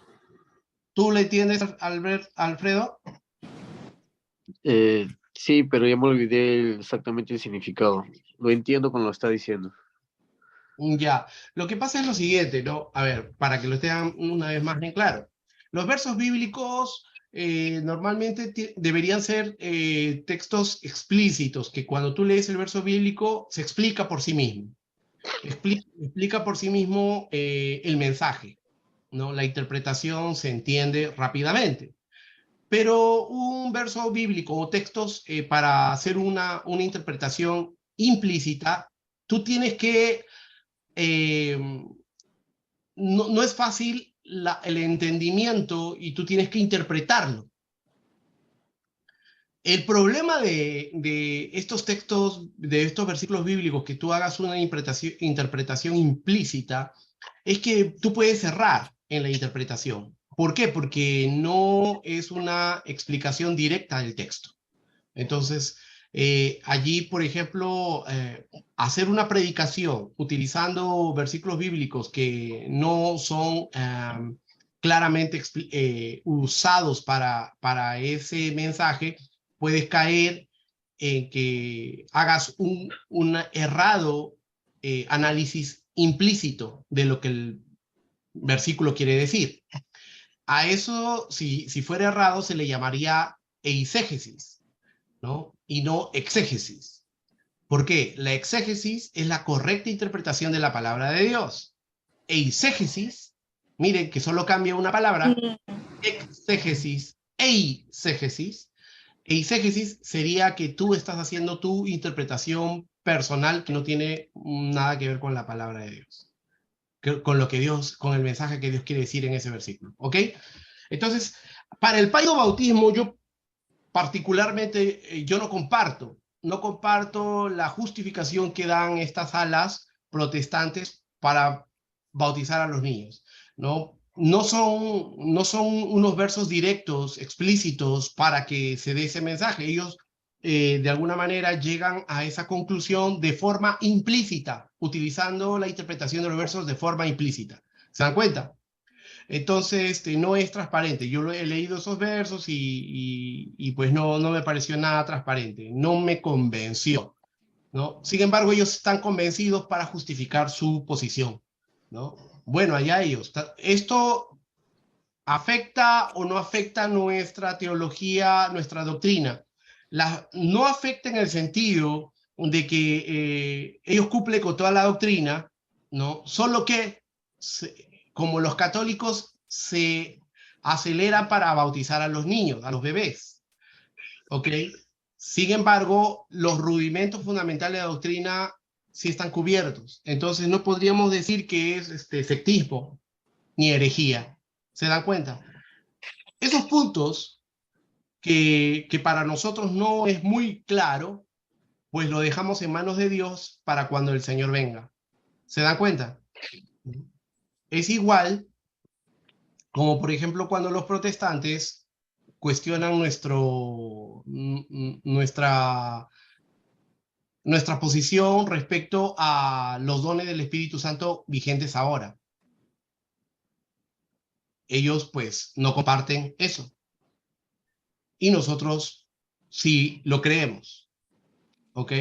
¿Tú le entiendes, Alfredo? Sí, pero ya me olvidé exactamente el significado. Lo entiendo cuando lo está diciendo. Ya, lo que pasa es lo siguiente, ¿no? A ver, para que lo tengan una vez más bien claro. Los versos bíblicos normalmente deberían ser textos explícitos, que cuando tú lees el verso bíblico se explica por sí mismo. Explica por sí mismo el mensaje, ¿no? La interpretación se entiende rápidamente. Pero un verso bíblico o textos para hacer una interpretación implícita, tú tienes que no es fácil el entendimiento y tú tienes que interpretarlo. El problema de estos textos, de estos versículos bíblicos, que tú hagas una interpretación implícita, es que tú puedes errar en la interpretación. ¿Por qué? Porque no es una explicación directa del texto. Entonces, allí, por ejemplo, hacer una predicación utilizando versículos bíblicos que no son claramente usados para ese mensaje, puedes caer en que hagas un errado análisis implícito de lo que el versículo quiere decir. A eso, si fuera errado, se le llamaría eisegesis, ¿no? Y no exégesis. ¿Por qué? La exégesis es la correcta interpretación de la palabra de Dios. Eisegesis, miren que solo cambia una palabra, exégesis, eisegesis. Eisegesis sería que tú estás haciendo tu interpretación personal que no tiene nada que ver con la palabra de Dios, con lo que Dios, con el mensaje que Dios quiere decir en ese versículo, ¿ok? Entonces, para el paido bautismo, yo particularmente yo no comparto la justificación que dan estas alas protestantes para bautizar a los niños, ¿no? No son unos versos directos, explícitos, para que se dé ese mensaje. Ellos, de alguna manera, llegan a esa conclusión de forma implícita, utilizando la interpretación de los versos de forma implícita. ¿Se dan cuenta? Entonces, no es transparente. Yo he leído esos versos y pues no me pareció nada transparente. No me convenció, ¿no? Sin embargo, ellos están convencidos para justificar su posición, ¿no? Bueno, allá ellos. ¿Esto afecta o no afecta nuestra teología, nuestra doctrina? No afecta en el sentido de que ellos cumplen con toda la doctrina, ¿no? Solo que como los católicos se aceleran para bautizar a los niños, a los bebés, ¿ok? Sin embargo, los rudimentos fundamentales de la doctrina sí están cubiertos. Entonces no podríamos decir que es sectismo ni herejía. ¿Se dan cuenta? Esos puntos que para nosotros no es muy claro, pues lo dejamos en manos de Dios para cuando el Señor venga. ¿Se dan cuenta? Es igual como por ejemplo cuando los protestantes cuestionan nuestra posición respecto a los dones del Espíritu Santo vigentes ahora. Ellos pues no comparten eso. Y nosotros sí lo creemos. ¿Ok?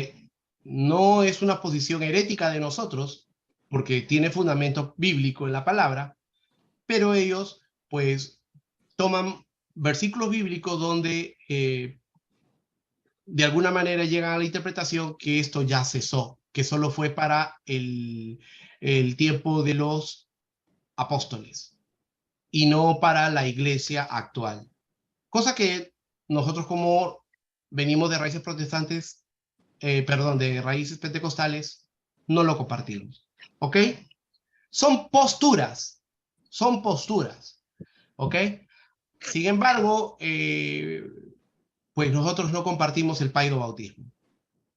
No es una posición herética de nosotros, porque tiene fundamento bíblico en la palabra, pero ellos pues toman versículos bíblicos donde de alguna manera llegan a la interpretación que esto ya cesó, que solo fue para el tiempo de los apóstoles y no para la iglesia actual. Cosa que nosotros como venimos de raíces protestantes, perdón, de raíces pentecostales, no lo compartimos. ¿Ok? Son posturas, ¿ok? Sin embargo, pues nosotros no compartimos el paidobautismo.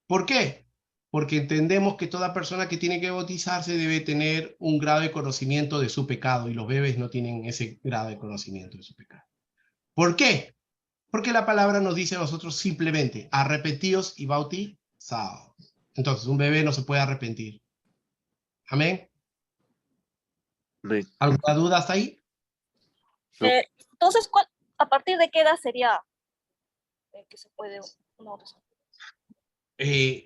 ¿Por qué? Porque entendemos que toda persona que tiene que bautizarse debe tener un grado de conocimiento de su pecado y los bebés no tienen ese grado de conocimiento de su pecado. ¿Por qué? Porque la palabra nos dice a nosotros simplemente arrepentíos y bautizaos. Entonces, un bebé no se puede arrepentir. ¿Amén? Amén. ¿Alguna duda hasta ahí? No. Entonces, ¿a partir de qué edad sería que se puede uno bautizar?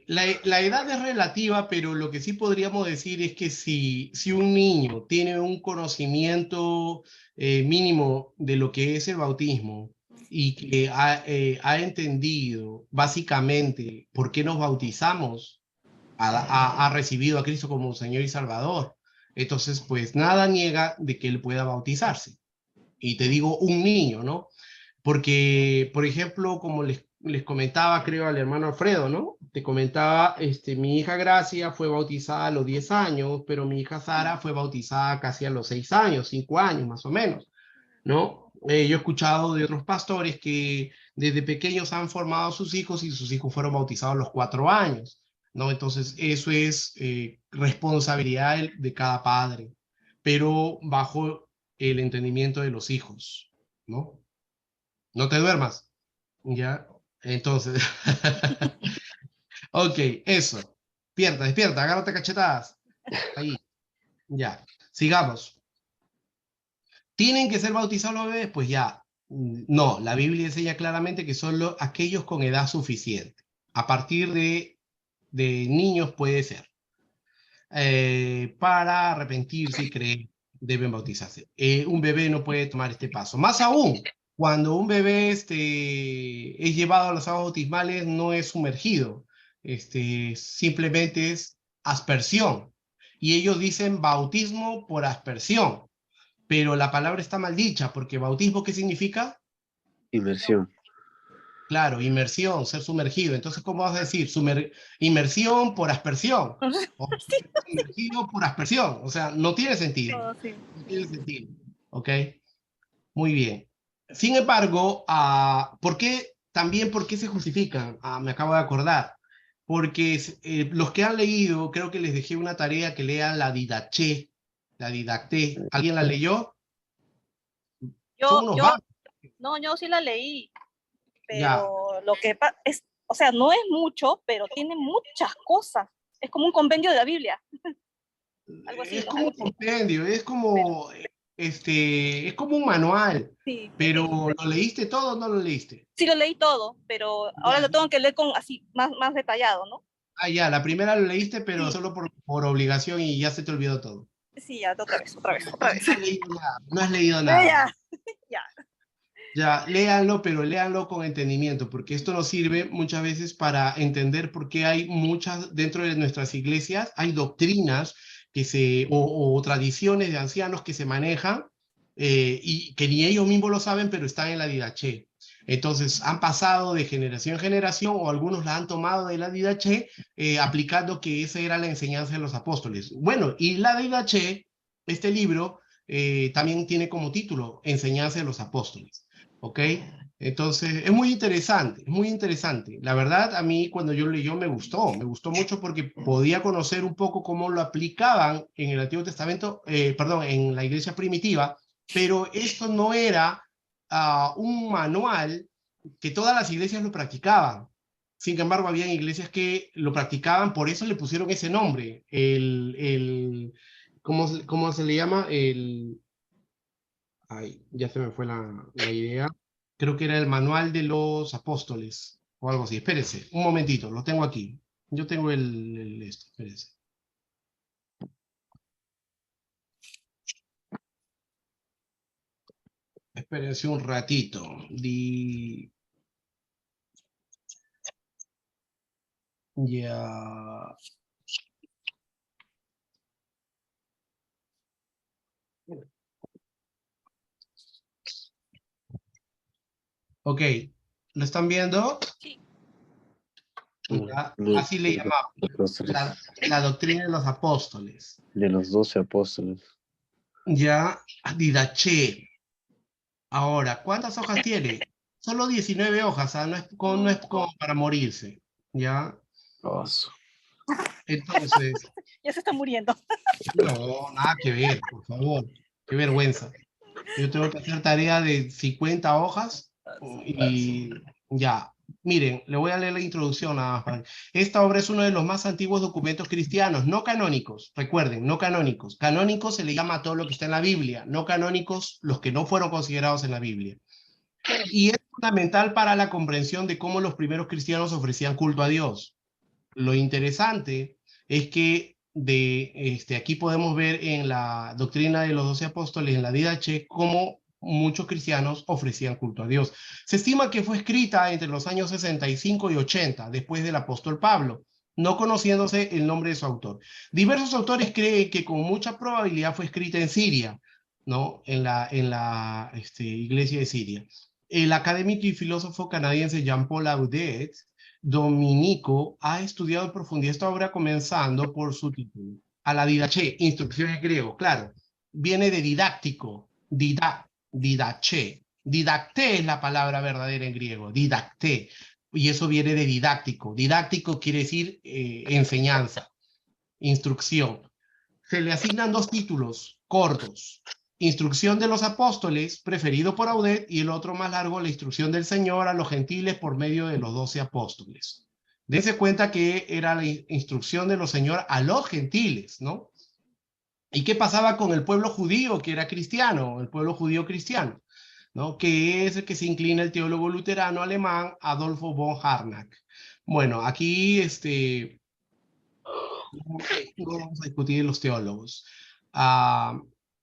La edad es relativa, pero lo que sí podríamos decir es que si un niño tiene un conocimiento mínimo de lo que es el bautismo y que ha entendido básicamente por qué nos bautizamos, ha recibido a Cristo como Señor y Salvador, entonces pues nada niega de que él pueda bautizarse. Y te digo un niño, ¿no? Porque, por ejemplo, como les comentaba, creo, al hermano Alfredo, ¿no? Te comentaba, mi hija Gracia fue bautizada a los 10 años, pero mi hija Sara fue bautizada casi a los 6 años, 5 años más o menos, ¿no? Yo he escuchado de otros pastores que desde pequeños han formado a sus hijos y sus hijos fueron bautizados a los 4 años, ¿no? Entonces, eso es responsabilidad de cada padre, pero bajo el entendimiento de los hijos, ¿no? No te duermas. Ya, entonces. Ok, eso. Despierta, despierta, agárrate cachetadas. Ahí, ya. Sigamos. ¿Tienen que ser bautizados los bebés? Pues ya. No, la Biblia enseña claramente que solo aquellos con edad suficiente. A partir de niños puede ser. Para arrepentirse y creer, deben bautizarse. Un bebé no puede tomar este paso. Más aún, cuando un bebé es llevado a las aguas bautismales, no es sumergido, simplemente es aspersión. Y ellos dicen bautismo por aspersión, pero la palabra está mal dicha, porque bautismo, ¿qué significa? Inmersión. Claro, inmersión, ser sumergido. Entonces, ¿cómo vas a decir? Inmersión por aspersión. O sumergido por aspersión. O sea, no tiene sentido. No, sí. No tiene sentido. ¿Ok? Muy bien. Sin embargo, ¿por qué se justifican? Me acabo de acordar. Porque los que han leído, creo que les dejé una tarea que lean la Didaché, la Didacté. ¿Alguien la leyó? Son Yo, unos yo, vagos. no, yo sí la leí, Ya. pero lo que es, o sea, no es mucho, pero tiene muchas cosas. Es como un compendio de la Biblia, algo así, Es ¿no? como un compendio, Pero, es como un manual, sí, pero ¿lo leíste todo o no lo leíste? sí lo leí todo, pero ahora Ya. lo tengo que leer con así, más detallado, ¿no? Ya, la primera lo leíste, pero Sí, solo por obligación y ya se te olvidó todo. sí, ya, otra vez, otra vez, otra Entonces vez. no has leído nada, no has leído Ya, nada. ya. Ya, léanlo, pero léanlo con entendimiento, porque esto nos sirve muchas veces para entender por qué hay muchas, dentro de nuestras iglesias, hay doctrinas o tradiciones de ancianos que se manejan y que ni ellos mismos lo saben, pero están en la didaché. Entonces, han pasado de generación en generación o algunos la han tomado de la didaché, aplicando que esa era la enseñanza de los apóstoles. Bueno, y la didaché, este libro, también tiene como título Enseñanza de los apóstoles. ¿Ok? Entonces, es muy interesante, es muy interesante. La verdad, a mí cuando yo leí me gustó mucho porque podía conocer un poco cómo lo aplicaban en el Antiguo Testamento, perdón, en la iglesia primitiva, pero esto no era un manual que todas las iglesias lo practicaban. Sin embargo, habían iglesias que lo practicaban, por eso le pusieron ese nombre, ¿cómo se le llama? Ay, ya se me fue la idea. Creo que era el manual de los apóstoles o algo así. Espérese, un momentito, lo tengo aquí. Yo tengo espérese. Espérese un ratito. Ya. Ok, ¿lo están viendo? Sí. Ya, así le llamamos, la doctrina de los apóstoles. De los 12 apóstoles. Ya, didache. Ahora, ¿cuántas hojas tiene? Solo 19 hojas, ¿ah? No es como para morirse. ¿Ya? Oh, Entonces, Ya se está muriendo. no, nada que ver, por favor. Qué vergüenza. Yo tengo que hacer tarea de 50 hojas y ya. Miren, le voy a leer la introducción nada más. Esta obra es uno de los más antiguos documentos cristianos, no canónicos, recuerden, no canónicos. Canónicos se le llama a todo lo que está en la Biblia, no canónicos los que no fueron considerados en la Biblia. Y es fundamental para la comprensión de cómo los primeros cristianos ofrecían culto a Dios. Lo interesante es que aquí podemos ver en la doctrina de los 12 apóstoles, en la Didache, cómo muchos cristianos ofrecían culto a Dios. Se estima que fue escrita entre los años 65 y 80, después del apóstol Pablo, no conociéndose el nombre de su autor. Diversos autores creen que con mucha probabilidad fue escrita en Siria, ¿no? En la iglesia de Siria. El académico y filósofo canadiense Jean-Paul Audet, dominico, ha estudiado en profundidad esta obra comenzando por su título. A la didache, instrucción en griego, claro, viene de didáctico, didache. Didacté es la palabra verdadera en griego, didacté, y eso viene de didáctico. Didáctico quiere decir enseñanza, instrucción. Se le asignan dos títulos cortos: Instrucción de los Apóstoles, preferido por Audet, y el otro más largo, La Instrucción del Señor a los gentiles por medio de los 12 apóstoles. Dense cuenta que era la instrucción de los Señor a los gentiles, ¿no? ¿Y qué pasaba con el pueblo judío que era cristiano, el pueblo judío cristiano? ¿No? Que es el que se inclina el teólogo luterano alemán Adolfo von Harnack. Bueno, aquí no vamos a discutir los teólogos.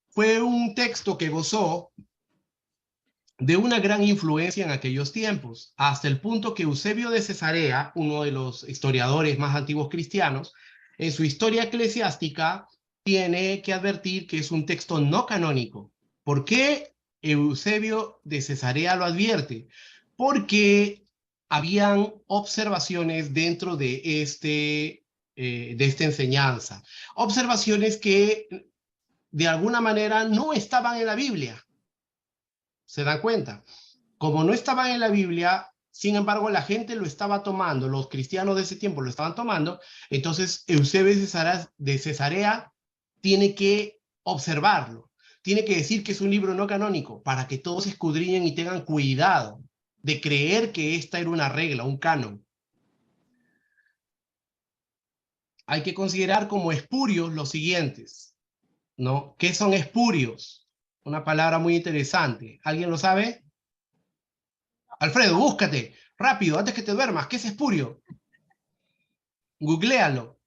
Fue un texto que gozó de una gran influencia en aquellos tiempos, hasta el punto que Eusebio de Cesarea, uno de los historiadores más antiguos cristianos, en su historia eclesiástica tiene que advertir que es un texto no canónico. ¿Por qué Eusebio de Cesarea lo advierte? Porque habían observaciones dentro de esta enseñanza, observaciones que de alguna manera no estaban en la Biblia. ¿Se dan cuenta? Como no estaban en la Biblia, sin embargo, la gente lo estaba tomando, los cristianos de ese tiempo lo estaban tomando, entonces Eusebio de Cesarea tiene que observarlo, tiene que decir que es un libro no canónico, para que todos escudriñen y tengan cuidado de creer que esta era una regla, un canon. Hay que considerar como espurios los siguientes, ¿no? ¿Qué son espurios? Una palabra muy interesante. ¿Alguien lo sabe? Alfredo, búscate, rápido, antes que te duermas. ¿Qué es espurio? Googléalo.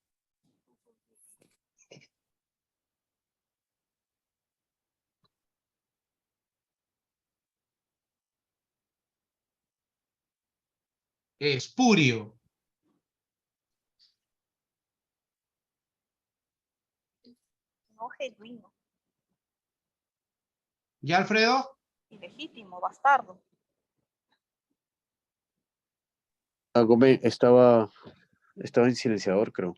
Espurio. No genuino. ¿Ya, Alfredo? Ilegítimo, bastardo. Estaba en silenciador, creo.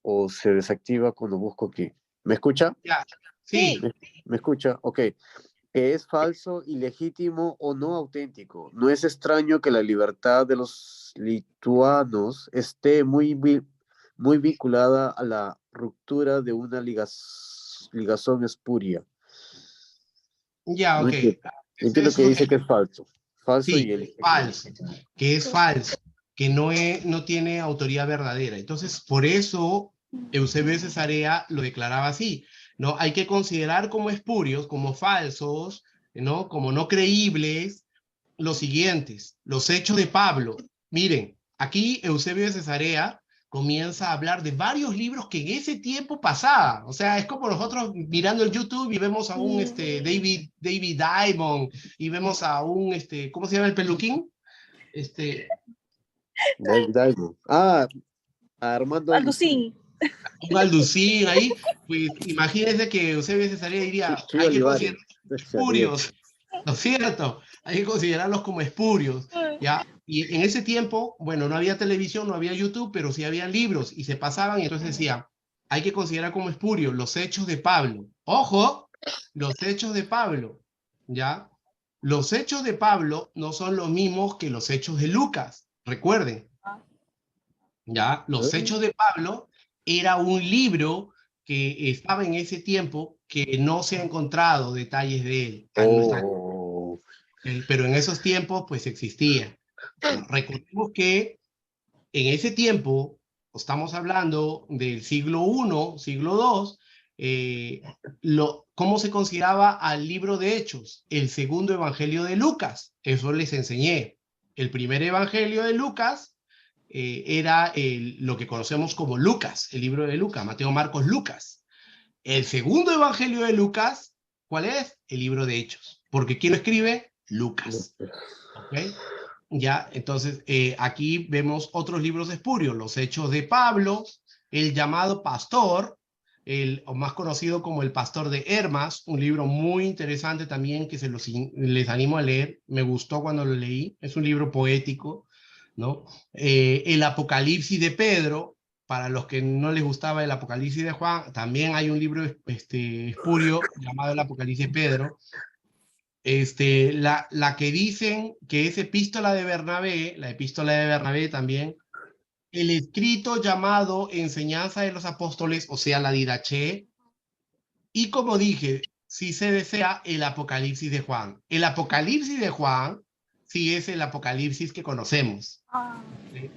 O se desactiva cuando busco aquí. ¿Me escucha? Ya. Sí. Sí. ¿Me escucha? Ok. Que es falso, ilegítimo o no auténtico. No es extraño que la libertad de los lituanos esté muy vinculada a la ruptura de una ligazón espuria. Ya, No ok. entiendo que dice que es falso. Falso y Sí, ilegítimo. falso. Que es falso. Que no tiene autoridad verdadera. Entonces, por eso Eusebio de Cesarea lo declaraba así, ¿no? Hay que considerar como espurios, como falsos, ¿no? Como no creíbles, los siguientes, los hechos de Pablo. Miren, aquí Eusebio de Cesarea comienza a hablar de varios libros que en ese tiempo pasaba. O sea, es como nosotros mirando el YouTube y vemos a un David Diamond y vemos a un, ¿cómo se llama el peluquín? David Diamond. Armando Alducín. Un Alducín ahí. Pues imagínense que Eusebio de Cesarea diría, Chuy hay que considerar Olivares. Se ríe. espurios. ¿no es cierto? Hay que considerarlos como espurios, ¿ya? Y en ese tiempo, bueno, no había televisión, no había YouTube, pero sí había libros y se pasaban y entonces decía, hay que considerar como espurios los hechos de Pablo. ¡Ojo! Los hechos de Pablo, ¿ya? Los hechos de Pablo no son los mismos que los hechos de Lucas, recuerden, ¿ya? Los hechos de Pablo era un libro que estaba en ese tiempo que no se ha encontrado detalles de él. No está, Oh, pero en esos tiempos pues existía. ¿No? Recordemos que en ese tiempo, estamos hablando del siglo I, siglo II, ¿cómo se consideraba al libro de Hechos? El segundo evangelio de Lucas. Eso les enseñé. El primer evangelio de Lucas era lo que conocemos como Lucas, el libro de Lucas, Mateo, Marcos, Lucas. El segundo evangelio de Lucas, ¿cuál es? El libro de Hechos. Porque ¿quién lo escribe? Lucas. ¿Ok? Ya, entonces aquí vemos otros libros espurios, los Hechos de Pablo, el llamado Pastor, o más conocido como el Pastor de Hermas, un libro muy interesante también que les animo a leer, me gustó cuando lo leí, es un libro poético, ¿no? El Apocalipsis de Pedro, para los que no les gustaba el Apocalipsis de Juan, también hay un libro espurio llamado el Apocalipsis de Pedro, la que dicen que es epístola de Bernabé, la epístola de Bernabé también, el escrito llamado Enseñanza de los Apóstoles, o sea, la Didache, y como dije, si se desea, el Apocalipsis de Juan. El Apocalipsis de Juan sí es el Apocalipsis que conocemos. ¿Sí?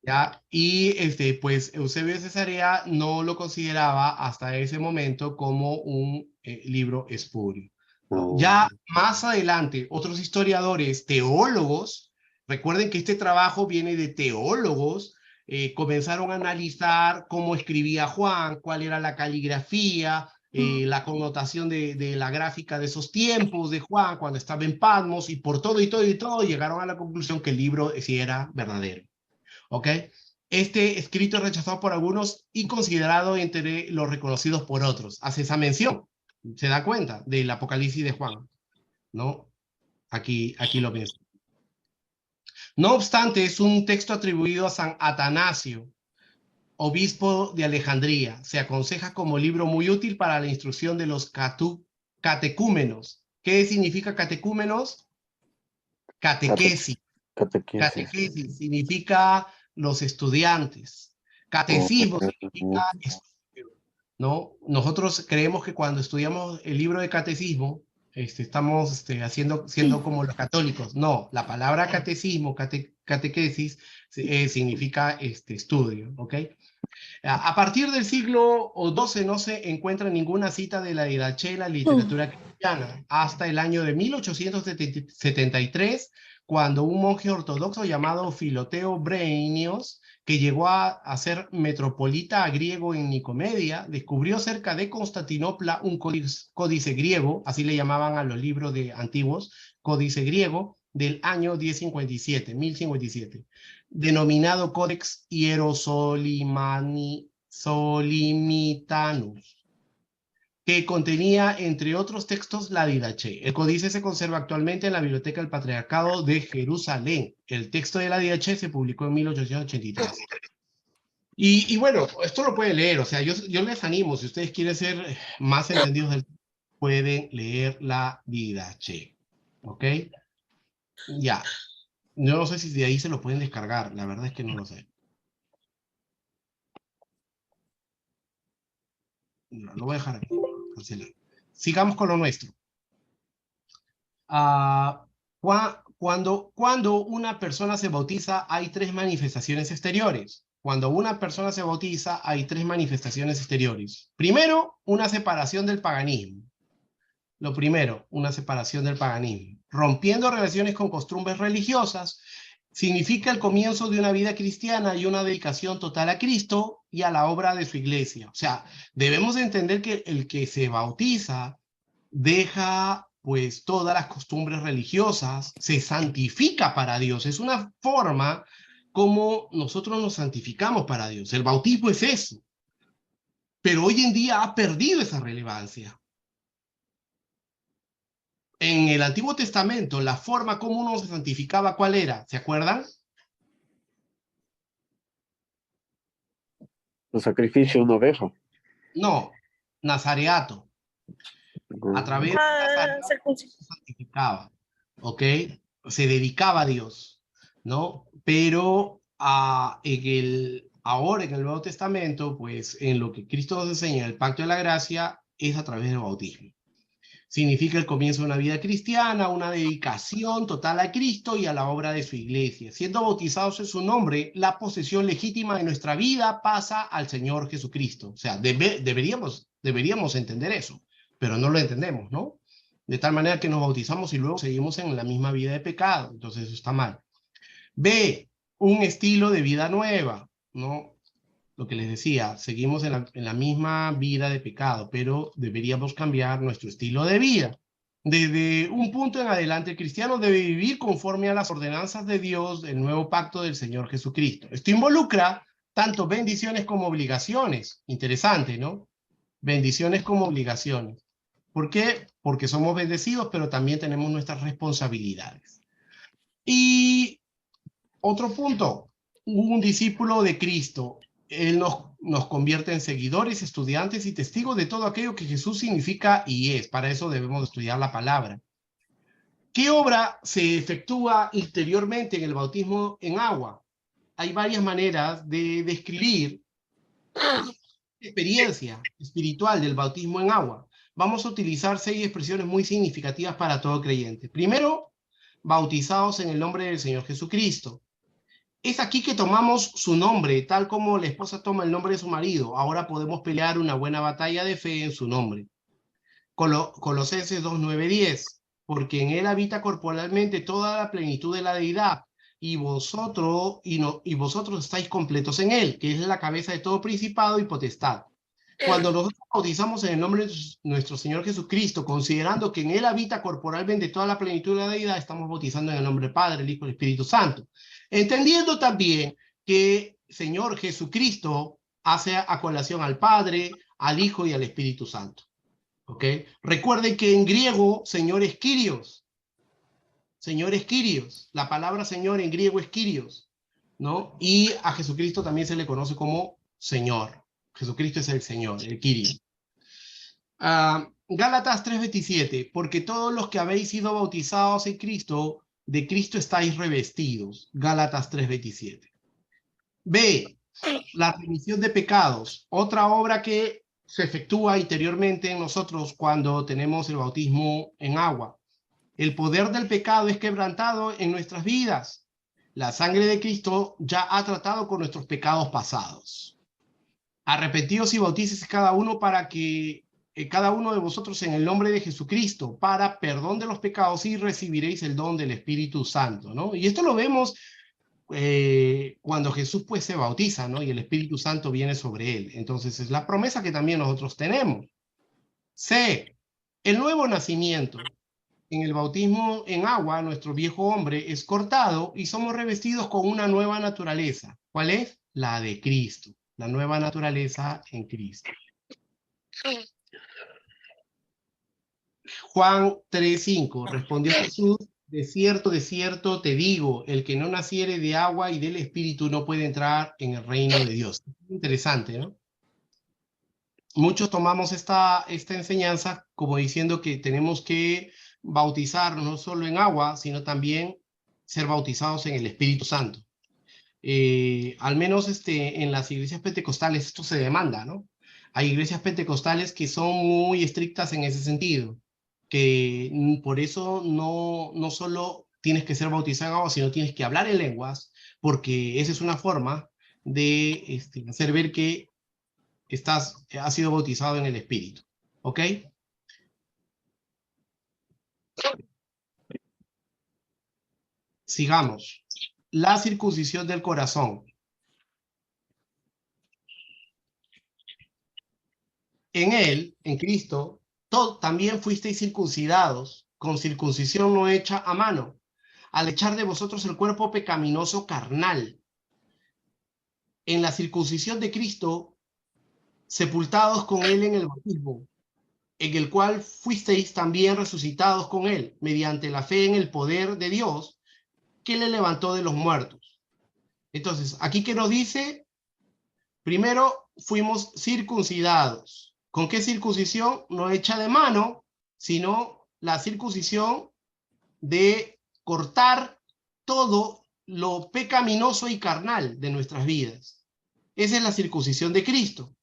¿Ya? Y pues Eusebio de Cesarea no lo consideraba hasta ese momento como un libro espurio. ¿No? no. Ya más adelante, otros historiadores, teólogos, recuerden que este trabajo viene de teólogos, comenzaron a analizar cómo escribía Juan, cuál era la caligrafía, la connotación de la gráfica de esos tiempos de Juan cuando estaba en Patmos, y por todo y todo y todo llegaron a la conclusión que el libro sí era verdadero. ¿Ok? Este escrito es rechazado por algunos y considerado entre los reconocidos por otros. Hace esa mención, se da cuenta del Apocalipsis de Juan, ¿no? Aquí lo ves. No obstante, es un texto atribuido a San Atanasio, obispo de Alejandría. Se aconseja como libro muy útil para la instrucción de los catecúmenos. ¿Qué significa catecúmenos? Catequesis. Catequesis. Catequesis significa los estudiantes. Catecismo significa estudio, ¿no? Nosotros creemos que cuando estudiamos el libro de catecismo, estamos siendo como los católicos. No, la palabra catecismo, catequesis, significa estudio, ¿ok? A partir del siglo XII no se encuentra ninguna cita de la Didache en la literatura cristiana, hasta el año de 1873, cuando un monje ortodoxo llamado Filoteo Breinios, que llegó a ser metropolita griego en Nicomedia, descubrió cerca de Constantinopla un códice griego, así le llamaban a los libros de antiguos, códice griego, del año 1057, denominado Codex Hierosolimitanus, que contenía, entre otros textos, la Didache. El códice se conserva actualmente en la Biblioteca del Patriarcado de Jerusalén. El texto de la Didache se publicó en 1883. Y bueno, esto lo pueden leer, o sea, yo les animo, si ustedes quieren ser más entendidos, pueden leer la Didache. ¿Ok? Ya. Yo no sé si de ahí se lo pueden descargar, la verdad es que no lo sé. No, lo voy a dejar aquí, cancelar. Sigamos con lo nuestro. Cuando una persona se bautiza, hay tres manifestaciones exteriores. Cuando una persona se bautiza, hay tres manifestaciones exteriores. Primero, una separación del paganismo. Lo primero, una separación del paganismo. Rompiendo relaciones con costumbres religiosas, significa el comienzo de una vida cristiana y una dedicación total a Cristo y a la obra de su iglesia. O sea, debemos entender que el que se bautiza deja pues todas las costumbres religiosas, se santifica para Dios. Es una forma como nosotros nos santificamos para Dios. El bautismo es eso. Pero hoy en día ha perdido esa relevancia. En el Antiguo Testamento, la forma como uno se santificaba, ¿cuál era? ¿Se acuerdan? El sacrificio de una oveja. No, nazareato. A través de nazareato Circuncisión. se santificaba, ¿ok? Se dedicaba a Dios, ¿no? Pero ahora en el Nuevo Testamento, pues en lo que Cristo nos enseña, el pacto de la gracia, es a través del bautismo. Significa el comienzo de una vida cristiana, una dedicación total a Cristo y a la obra de su iglesia. Siendo bautizados en su nombre, la posesión legítima de nuestra vida pasa al Señor Jesucristo. O sea, deberíamos entender eso, pero no lo entendemos, ¿no? De tal manera que nos bautizamos y luego seguimos en la misma vida de pecado. Entonces eso está mal. B, un estilo de vida nueva, ¿no? Lo que les decía, seguimos en la misma vida de pecado, pero deberíamos cambiar nuestro estilo de vida. Desde un punto en adelante, el cristiano debe vivir conforme a las ordenanzas de Dios del nuevo pacto del Señor Jesucristo. Esto involucra tanto bendiciones como obligaciones. Interesante, ¿no? Bendiciones como obligaciones. ¿Por qué? Porque somos bendecidos, pero también tenemos nuestras responsabilidades. Y otro punto, un discípulo de Cristo, él nos convierte en seguidores, estudiantes y testigos de todo aquello que Jesús significa y es. Para eso debemos estudiar la palabra. ¿Qué obra se efectúa interiormente en el bautismo en agua? Hay varias maneras de describir la experiencia espiritual del bautismo en agua. Vamos a utilizar 6 expresiones muy significativas para todo creyente. Primero, bautizados en el nombre del Señor Jesucristo. Es aquí que tomamos su nombre, tal como la esposa toma el nombre de su marido. Ahora podemos pelear una buena batalla de fe en su nombre. Colosenses 2, 9, 10. Porque en él habita corporalmente toda la plenitud de la deidad, y vosotros estáis completos en él, que es la cabeza de todo principado y potestad. Cuando nosotros bautizamos en el nombre de nuestro Señor Jesucristo, considerando que en él habita corporalmente toda la plenitud de la deidad, estamos bautizando en el nombre del Padre, el Hijo y el Espíritu Santo. Entendiendo también que Señor Jesucristo hace a colación al Padre, al Hijo y al Espíritu Santo. ¿Ok? Recuerden que en griego, Señor es Kyrios. Señor es Kyrios. La palabra Señor en griego es Kyrios, ¿no? Y a Jesucristo también se le conoce como Señor. Jesucristo es el Señor, el Kyrios. Gálatas 3:27, porque todos los que habéis sido bautizados en Cristo, de Cristo estáis revestidos. Gálatas 3:27. B, la remisión de pecados, otra obra que se efectúa interiormente en nosotros cuando tenemos el bautismo en agua. El poder del pecado es quebrantado en nuestras vidas. La sangre de Cristo ya ha tratado con nuestros pecados pasados. Arrepentíos y bautícese cada uno para que cada uno de vosotros en el nombre de Jesucristo para perdón de los pecados y recibiréis el don del Espíritu Santo, ¿no? Y esto lo vemos cuando Jesús pues se bautiza, ¿no? Y el Espíritu Santo viene sobre él. Entonces es la promesa que también nosotros tenemos. C, el nuevo nacimiento. En el bautismo en agua, nuestro viejo hombre es cortado y somos revestidos con una nueva naturaleza. ¿Cuál es? La de Cristo. La nueva naturaleza en Cristo. Juan 3:5, respondió Jesús, de cierto te digo, el que no naciere de agua y del Espíritu no puede entrar en el reino de Dios. Interesante, ¿no? Muchos tomamos esta enseñanza como diciendo que tenemos que bautizarnos no solo en agua, sino también ser bautizados en el Espíritu Santo. Al menos en las iglesias pentecostales esto se demanda, ¿no? Hay iglesias pentecostales que son muy estrictas en ese sentido, que por eso no solo tienes que ser bautizado en agua, sino tienes que hablar en lenguas, porque esa es una forma de hacer ver que has sido bautizado en el Espíritu. ¿Ok? Sigamos. La circuncisión del corazón. En él, en Cristo, también fuisteis circuncidados con circuncisión no hecha a mano, al echar de vosotros el cuerpo pecaminoso carnal. En la circuncisión de Cristo, sepultados con él en el bautismo, en el cual fuisteis también resucitados con él, mediante la fe en el poder de Dios, que le levantó de los muertos. Entonces, aquí que nos dice, primero fuimos circuncidados. ¿Con qué circuncisión? No hecha de mano, sino la circuncisión de cortar todo lo pecaminoso y carnal de nuestras vidas. Esa es la circuncisión de Cristo.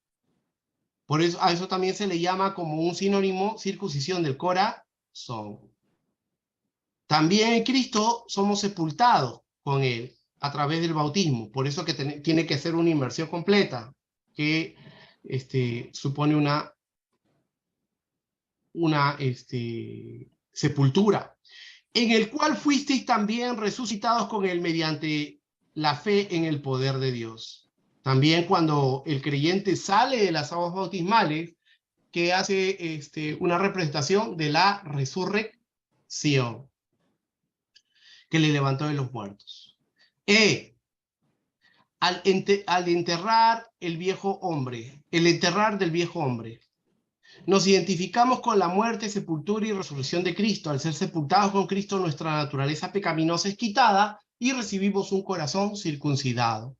Por eso, a eso también se le llama como un sinónimo circuncisión del corazón. También en Cristo somos sepultados con Él a través del bautismo. Por eso que tiene que ser una inmersión completa, que supone una sepultura, en el cual fuisteis también resucitados con Él mediante la fe en el poder de Dios. También cuando el creyente sale de las aguas bautismales, que hace una representación de la resurrección, que le levantó de los muertos. Al enterrar el viejo hombre, el enterrar del viejo hombre, nos identificamos con la muerte, sepultura y resurrección de Cristo. Al ser sepultados con Cristo, nuestra naturaleza pecaminosa es quitada y recibimos un corazón circuncidado.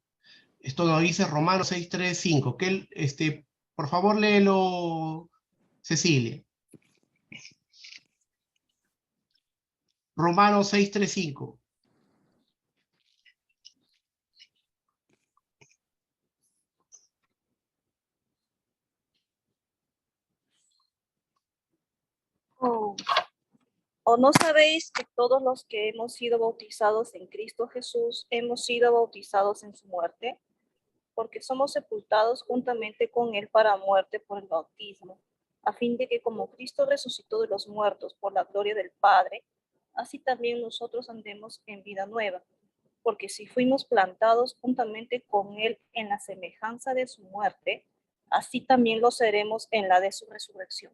Esto nos dice Romanos 6, 3, 5. Por favor, léelo, Cecilia. Romanos 6, 3, 5. Oh. ¿O no sabéis que todos los que hemos sido bautizados en Cristo Jesús hemos sido bautizados en su muerte? Porque somos sepultados juntamente con Él para muerte por el bautismo, a fin de que como Cristo resucitó de los muertos por la gloria del Padre, así también nosotros andemos en vida nueva. Porque si fuimos plantados juntamente con Él en la semejanza de su muerte, así también lo seremos en la de su resurrección.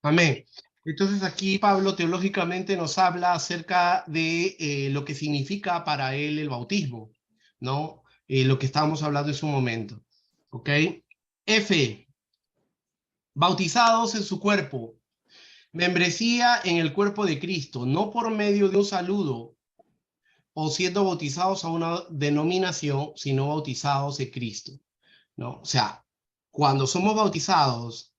Amén. Entonces aquí Pablo teológicamente nos habla acerca de lo que significa para él el bautismo, ¿no? Lo que estábamos hablando en su momento, ¿ok? F, bautizados en su cuerpo, membresía en el cuerpo de Cristo, no por medio de un saludo o siendo bautizados a una denominación, sino bautizados en Cristo, ¿no? O sea, cuando somos bautizados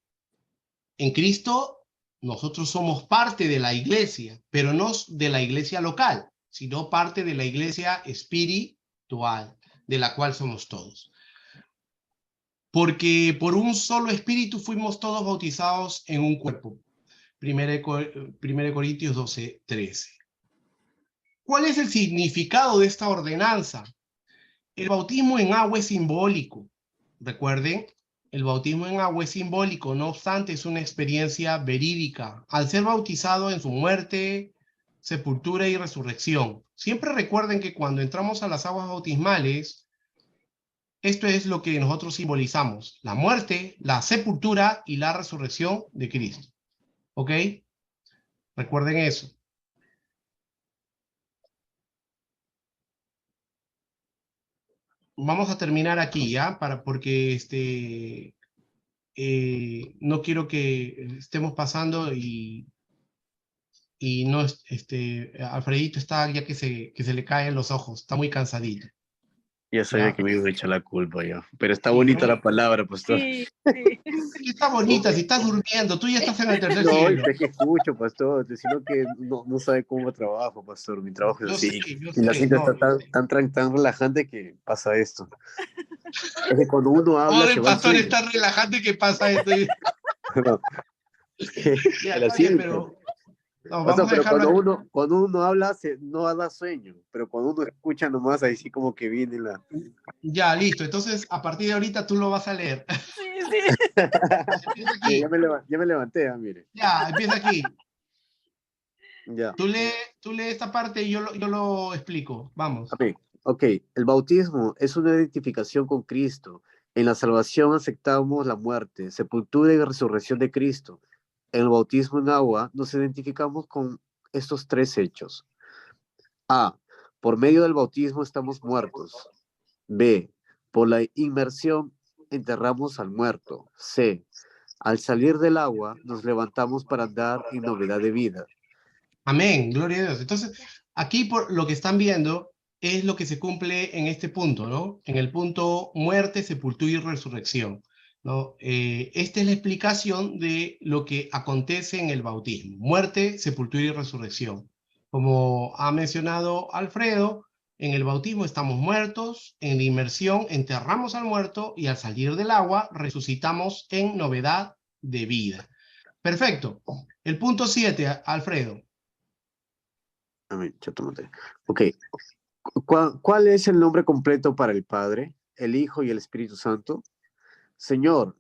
en Cristo, nosotros somos parte de la iglesia, pero no de la iglesia local, sino parte de la iglesia espiritual, de la cual somos todos. Porque por un solo espíritu fuimos todos bautizados en un cuerpo. 1 Corintios 12, 13. ¿Cuál es el significado de esta ordenanza? El bautismo en agua es simbólico. Recuerden, el bautismo en agua es simbólico, no obstante es una experiencia verídica. Al ser bautizado en su muerte, sepultura y resurrección. Siempre recuerden que cuando entramos a las aguas bautismales, esto es lo que nosotros simbolizamos: la muerte, la sepultura y la resurrección de Cristo. ¿Ok? Recuerden eso. Vamos a terminar aquí, ¿ya? Porque no quiero que estemos pasando y no, Alfredito está ya que se le caen los ojos, está muy cansadito. Ya sabía ¿Ya? que me iba a echar la culpa yo. Pero está Sí, bonita ¿no? la palabra, pastor. Sí, sí. Sí, está bonita, si estás durmiendo, tú ya estás en el tercer No, cielo. es que escucho, pastor, sino que no sabe cómo trabajo, pastor. Mi trabajo es Yo sé, así. yo Y la sé, cinta no, está yo sé. tan relajante que pasa esto. Es que cuando uno habla Ahora se el va al pastor sueño. está relajante que pasa esto. No, es que Ya, el está bien, asiento. pero no, O sea, vamos a pero dejarlo aquí. cuando uno habla no da sueño, pero cuando uno escucha nomás ahí sí como que viene la... Ya, listo. Entonces, a partir de ahorita tú lo vas a leer. Sí, sí. Empieza Mire, aquí. ya me levanté, mire. Ya, empieza aquí. Ya. Tú lee esta parte y yo lo explico. Vamos. Ok, ok. El bautismo es una identificación con Cristo. En la salvación aceptamos la muerte, sepultura y resurrección de Cristo. En el bautismo en agua nos identificamos con estos tres hechos. A. Por medio del bautismo estamos muertos. B. Por la inmersión enterramos al muerto. C. Al salir del agua, nos levantamos para andar en novedad de vida. Amén, gloria a Dios. Entonces, aquí por lo que están viendo es lo que se cumple en este punto, ¿no? En el punto muerte, sepultura y resurrección, ¿no? Esta es la explicación de lo que acontece en el bautismo, muerte, sepultura y resurrección. Como ha mencionado Alfredo, en el bautismo estamos muertos, en la inmersión enterramos al muerto y al salir del agua resucitamos en novedad de vida. Perfecto. El punto 7, Alfredo. Amén, ya tómate. Ok. ¿Cuál es el nombre completo para el Padre, el Hijo y el Espíritu Santo? Señor,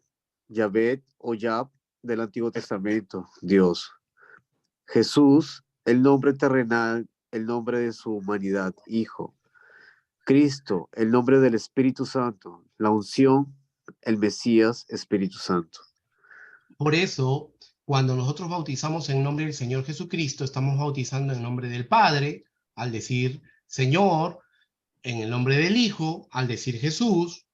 Yahvé o Yab del Antiguo Testamento, Dios. Jesús, el nombre terrenal, el nombre de su humanidad, Hijo. Cristo, el nombre del Espíritu Santo, la unción, el Mesías, Espíritu Santo. Por eso, cuando nosotros bautizamos en nombre del Señor Jesucristo, estamos bautizando en nombre del Padre, al decir Señor, en el nombre del Hijo, al decir Jesús,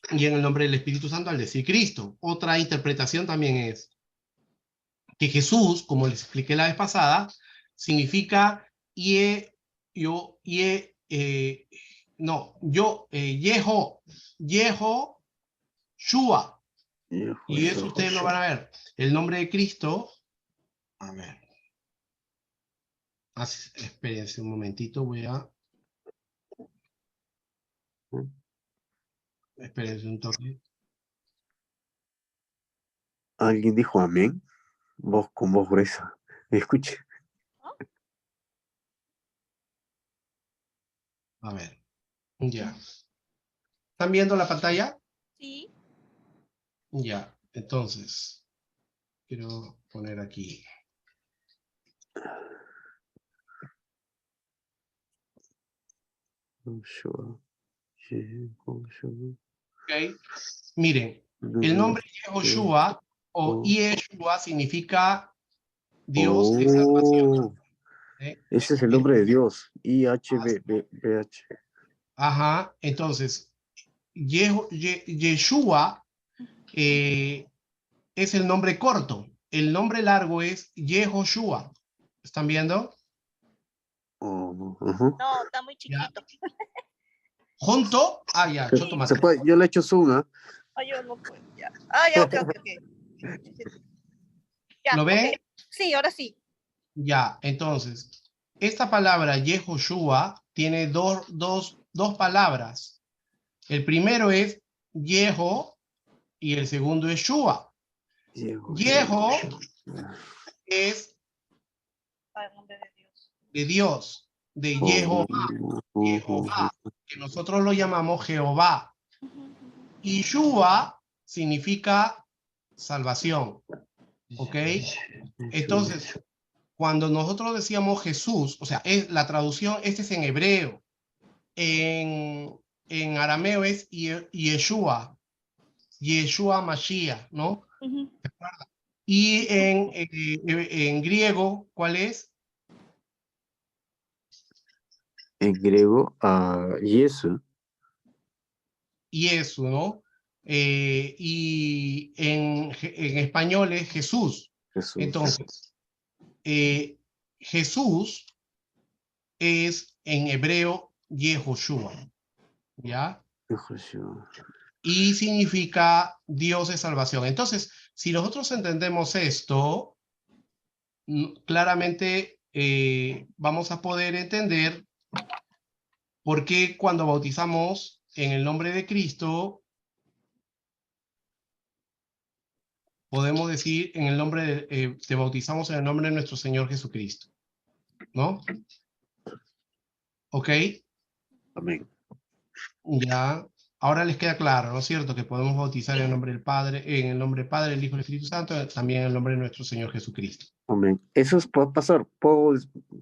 y en el nombre del Espíritu Santo, al decir Cristo. Otra interpretación también es que Jesús, como les expliqué la vez pasada, significa Yeho, Shua. Y eso ustedes lo van a ver. El nombre de Cristo, a ver. Espérense un momentito, voy a... Espérense un toque. ¿Alguien dijo amén? Voz con voz gruesa. Escuche. A ver, ya. ¿Están viendo la pantalla? Sí. Ya, entonces, quiero poner aquí. Ok, miren, el nombre Yehoshua o Yeshua significa Dios de salvación. Ese es el nombre de Dios. IHBH. Ajá, entonces, Yeshua es el nombre corto. El nombre largo es Yehoshua. ¿Están viendo? Uh-huh. No, está muy chiquito. ¿Junto? Ah, ya, Sí. chotomate. Yo le echo zoom, ¿eh? Yo no puedo, ya. Ya, ok. Ya, ¿Lo ven? okay. Sí, ahora sí. Ya, entonces, esta palabra Yehoshua tiene dos palabras. El primero es Yeho y el segundo es Shua. Yeho es de Dios, de Jehová, que nosotros lo llamamos Jehová. Y Shua significa salvación. ¿Ok? Entonces, cuando nosotros decíamos Jesús, o sea, la traducción, este es en hebreo, en arameo es Yeshua, Yeshua Mashiach, ¿no? Y en griego, ¿cuál es? En griego, Yesu. Yesu, ¿no? Y en español es Jesús. Jesús. Entonces, Jesús es en hebreo Yehoshua, ¿ya? Yehoshua. Y significa Dios de salvación. Entonces, si nosotros entendemos esto, claramente vamos a poder entender por qué cuando bautizamos en el nombre de Cristo, podemos decir en el nombre te bautizamos en el nombre de nuestro Señor Jesucristo, ¿no? ¿Ok? Amén. Ya, ahora les queda claro, ¿no es cierto? Que podemos bautizar en el nombre del Padre, en el nombre del Padre, el Hijo y el Espíritu Santo, también en el nombre de nuestro Señor Jesucristo. Amén. Eso es, pastor, ¿puedo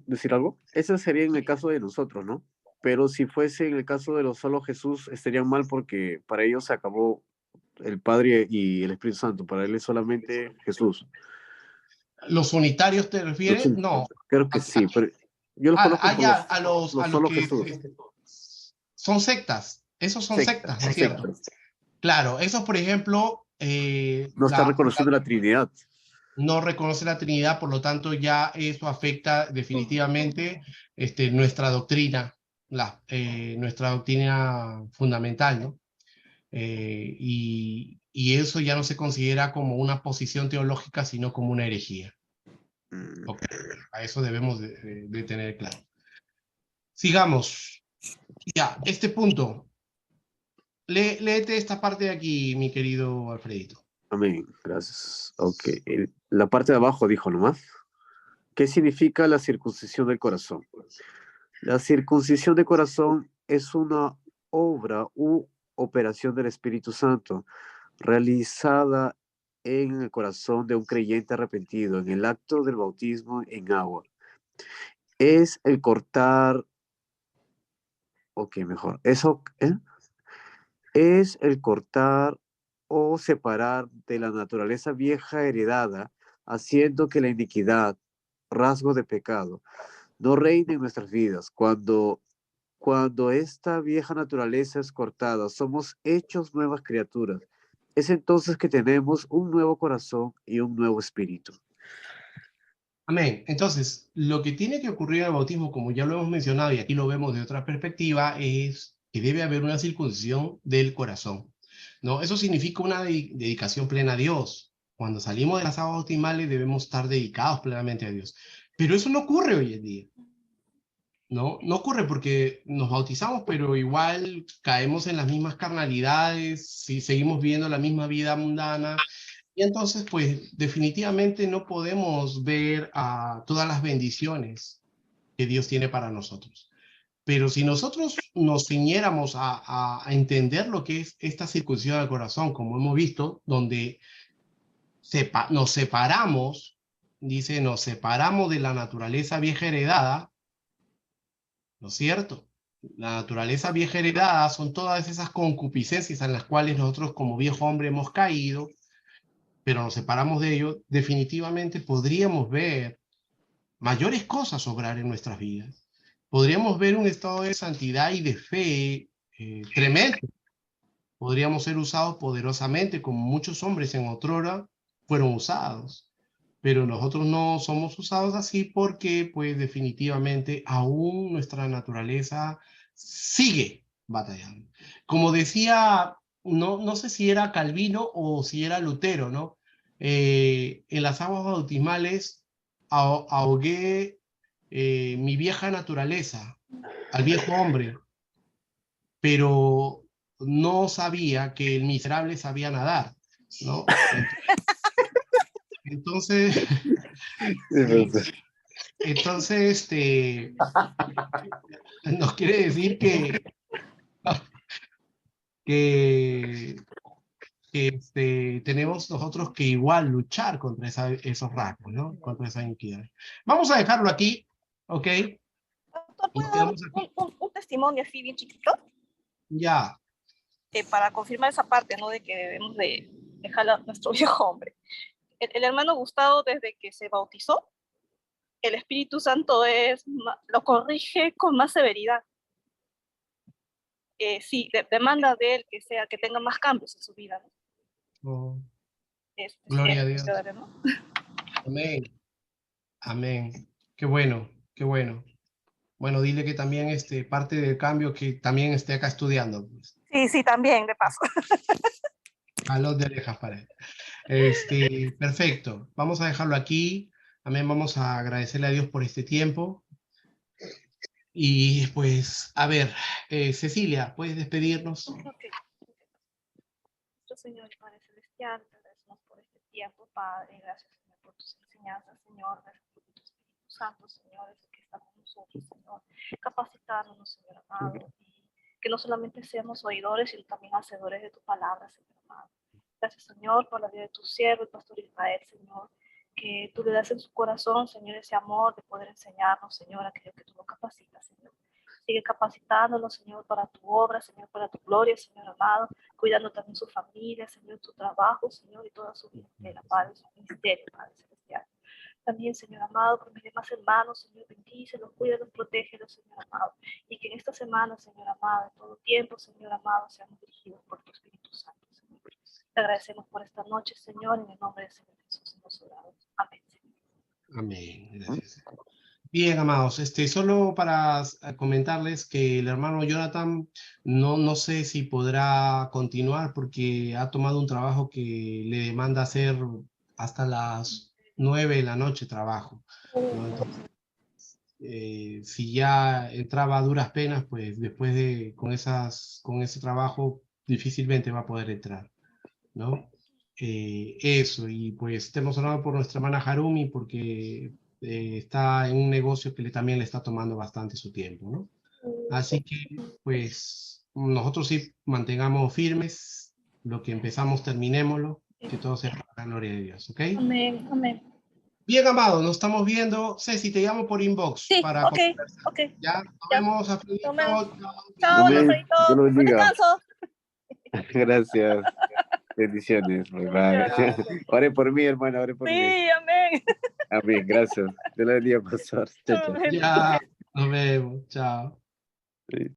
decir algo? Eso sería en el caso de nosotros, ¿no? Pero si fuese en el caso de los solo Jesús, estarían mal porque para ellos se acabó el Padre y el Espíritu Santo. Para él es solamente Jesús. ¿Los unitarios te refieres? No. Creo que sí, pero yo los conozco por a los solo que Jesús. Son sectas. Esos son sectas, ¿no es cierto? Sectas. Claro, esos, por ejemplo, No está reconociendo la Trinidad. no reconoce la Trinidad, por lo tanto ya eso afecta definitivamente nuestra doctrina, nuestra doctrina fundamental, ¿no? Y eso ya no se considera como una posición teológica, sino como una herejía. Ok, a eso debemos de tener claro. Sigamos. Ya, este punto. Léete esta parte de aquí, mi querido Alfredito. Amén. Gracias. Ok. La parte de abajo dijo nomás. ¿Qué significa la circuncisión del corazón? La circuncisión del corazón es una obra u operación del Espíritu Santo realizada en el corazón de un creyente arrepentido en el acto del bautismo en agua. Es el cortar, ok, mejor, eso, es el cortar o separar de la naturaleza vieja heredada, haciendo que la iniquidad, rasgo de pecado, no reine en nuestras vidas. Cuando esta vieja naturaleza es cortada, somos hechos nuevas criaturas. Es entonces que tenemos un nuevo corazón y un nuevo espíritu. Amén. Entonces, lo que tiene que ocurrir en el bautismo, como ya lo hemos mencionado y aquí lo vemos de otra perspectiva, es que debe haber una circuncisión del corazón, ¿no? Eso significa una dedicación plena a Dios. Cuando salimos de las aguas bautismales debemos estar dedicados plenamente a Dios. Pero eso no ocurre hoy en día, ¿no? No ocurre porque nos bautizamos, pero igual caemos en las mismas carnalidades, si seguimos viviendo la misma vida mundana. Y entonces, pues definitivamente no podemos ver a todas las bendiciones que Dios tiene para nosotros. Pero si nosotros nos ciñéramos a entender lo que es esta circuncisión al corazón, como hemos visto, donde nos separamos, dice, nos separamos de la naturaleza vieja heredada, ¿no es cierto? La naturaleza vieja heredada son todas esas concupiscencias en las cuales nosotros como viejo hombre hemos caído, pero nos separamos de ello, definitivamente podríamos ver mayores cosas obrar en nuestras vidas. Podríamos ver un estado de santidad y de fe tremendo. Podríamos ser usados poderosamente, como muchos hombres en otrora fueron usados. Pero nosotros no somos usados así porque, pues, definitivamente aún nuestra naturaleza sigue batallando. Como decía, no sé si era Calvino o si era Lutero, ¿no? En las aguas bautismales ahogué mi vieja naturaleza, al viejo hombre, pero no sabía que el miserable sabía nadar, ¿no? Entonces, entonces, nos quiere decir que, tenemos nosotros que igual luchar contra esos rasgos, ¿no? Contra esa iniquidad. Vamos a dejarlo aquí, ¿ok? Doctor, Y nos ¿puedo dar quedamos aquí. un testimonio así bien chiquito? Ya, Para confirmar esa parte, ¿no? De que debemos de dejar a nuestro viejo hombre. El hermano Gustavo, desde que se bautizó, el Espíritu Santo lo corrige con más severidad. Sí, demanda de él que tenga más cambios en su vida, ¿no? oh, Es gloria a cierto, Dios. ¿no? Amén, amén. Qué bueno, qué bueno. Bueno, dile que también parte del cambio que también esté acá estudiando, pues. Sí, sí, también, de paso. A los de orejas para él. Perfecto. Vamos a dejarlo aquí. También vamos a agradecerle a Dios por este tiempo. Y pues, a ver, Cecilia, ¿puedes despedirnos? Ok. Nuestro Señor y Padre Celestial, te agradecemos por este tiempo, Padre. Gracias, Señor, por tus enseñanzas, Señor. Gracias por tu Espíritu Santo, Señor, es el que está con nosotros, Señor. Capacitándonos, Señor amado. Y que no solamente seamos oidores, sino también hacedores de tu palabra, Señor amado. Gracias, Señor, por la vida de tu siervo, el pastor Israel, Señor. Que tú le das en su corazón, Señor, ese amor de poder enseñarnos, Señor, aquello que tú lo capacitas, Señor. Sigue capacitándonos, Señor, para tu obra, Señor, para tu gloria, Señor amado, cuidando también su familia, Señor, su trabajo, Señor, y toda su vida entera, Padre, su ministerio, Padre Celestial. También, Señor amado, por mis demás hermanos, Señor, bendícelos, cuídalos, protégelos, Señor amado. Y que en esta semana, Señor amado, en todo tiempo, Señor amado, seamos dirigidos por tu Espíritu Santo, Señor. Te agradecemos por esta noche, Señor, en el nombre del Señor Jesús hemos orado. Amén. Amén. Gracias. Bien, amados, solo para comentarles que el hermano Jonathan no sé si podrá continuar porque ha tomado un trabajo que le demanda hacer hasta las 9 de la noche trabajo, ¿no? Entonces, si ya entraba a duras penas, pues después con ese trabajo difícilmente va a poder entrar, ¿no? Eso, y pues estemos orando por nuestra hermana Harumi porque está en un negocio que también le está tomando bastante su tiempo, ¿no? Así que, pues, nosotros sí mantengamos firmes, lo que empezamos terminémoslo, que todo sea para la gloria de Dios, ¿ok? Amén, amén. Bien, amado, nos estamos viendo. Ceci, te llamo por inbox Sí, para ok, conversar. ok. Ya, nos Ya. vemos, Alfredito. Nos vemos. Chao, Chao, Amén. Alfredito. Dios lo Buen bendiga. descanso. Gracias. Bendiciones. Bye, bye. Ya. Ore por mí, hermano, ore por mí. Sí, amén. Amén, gracias. Dios lo bendiga, pastor. Chao, chao. Amén. Ya, nos vemos. Chao. Sí.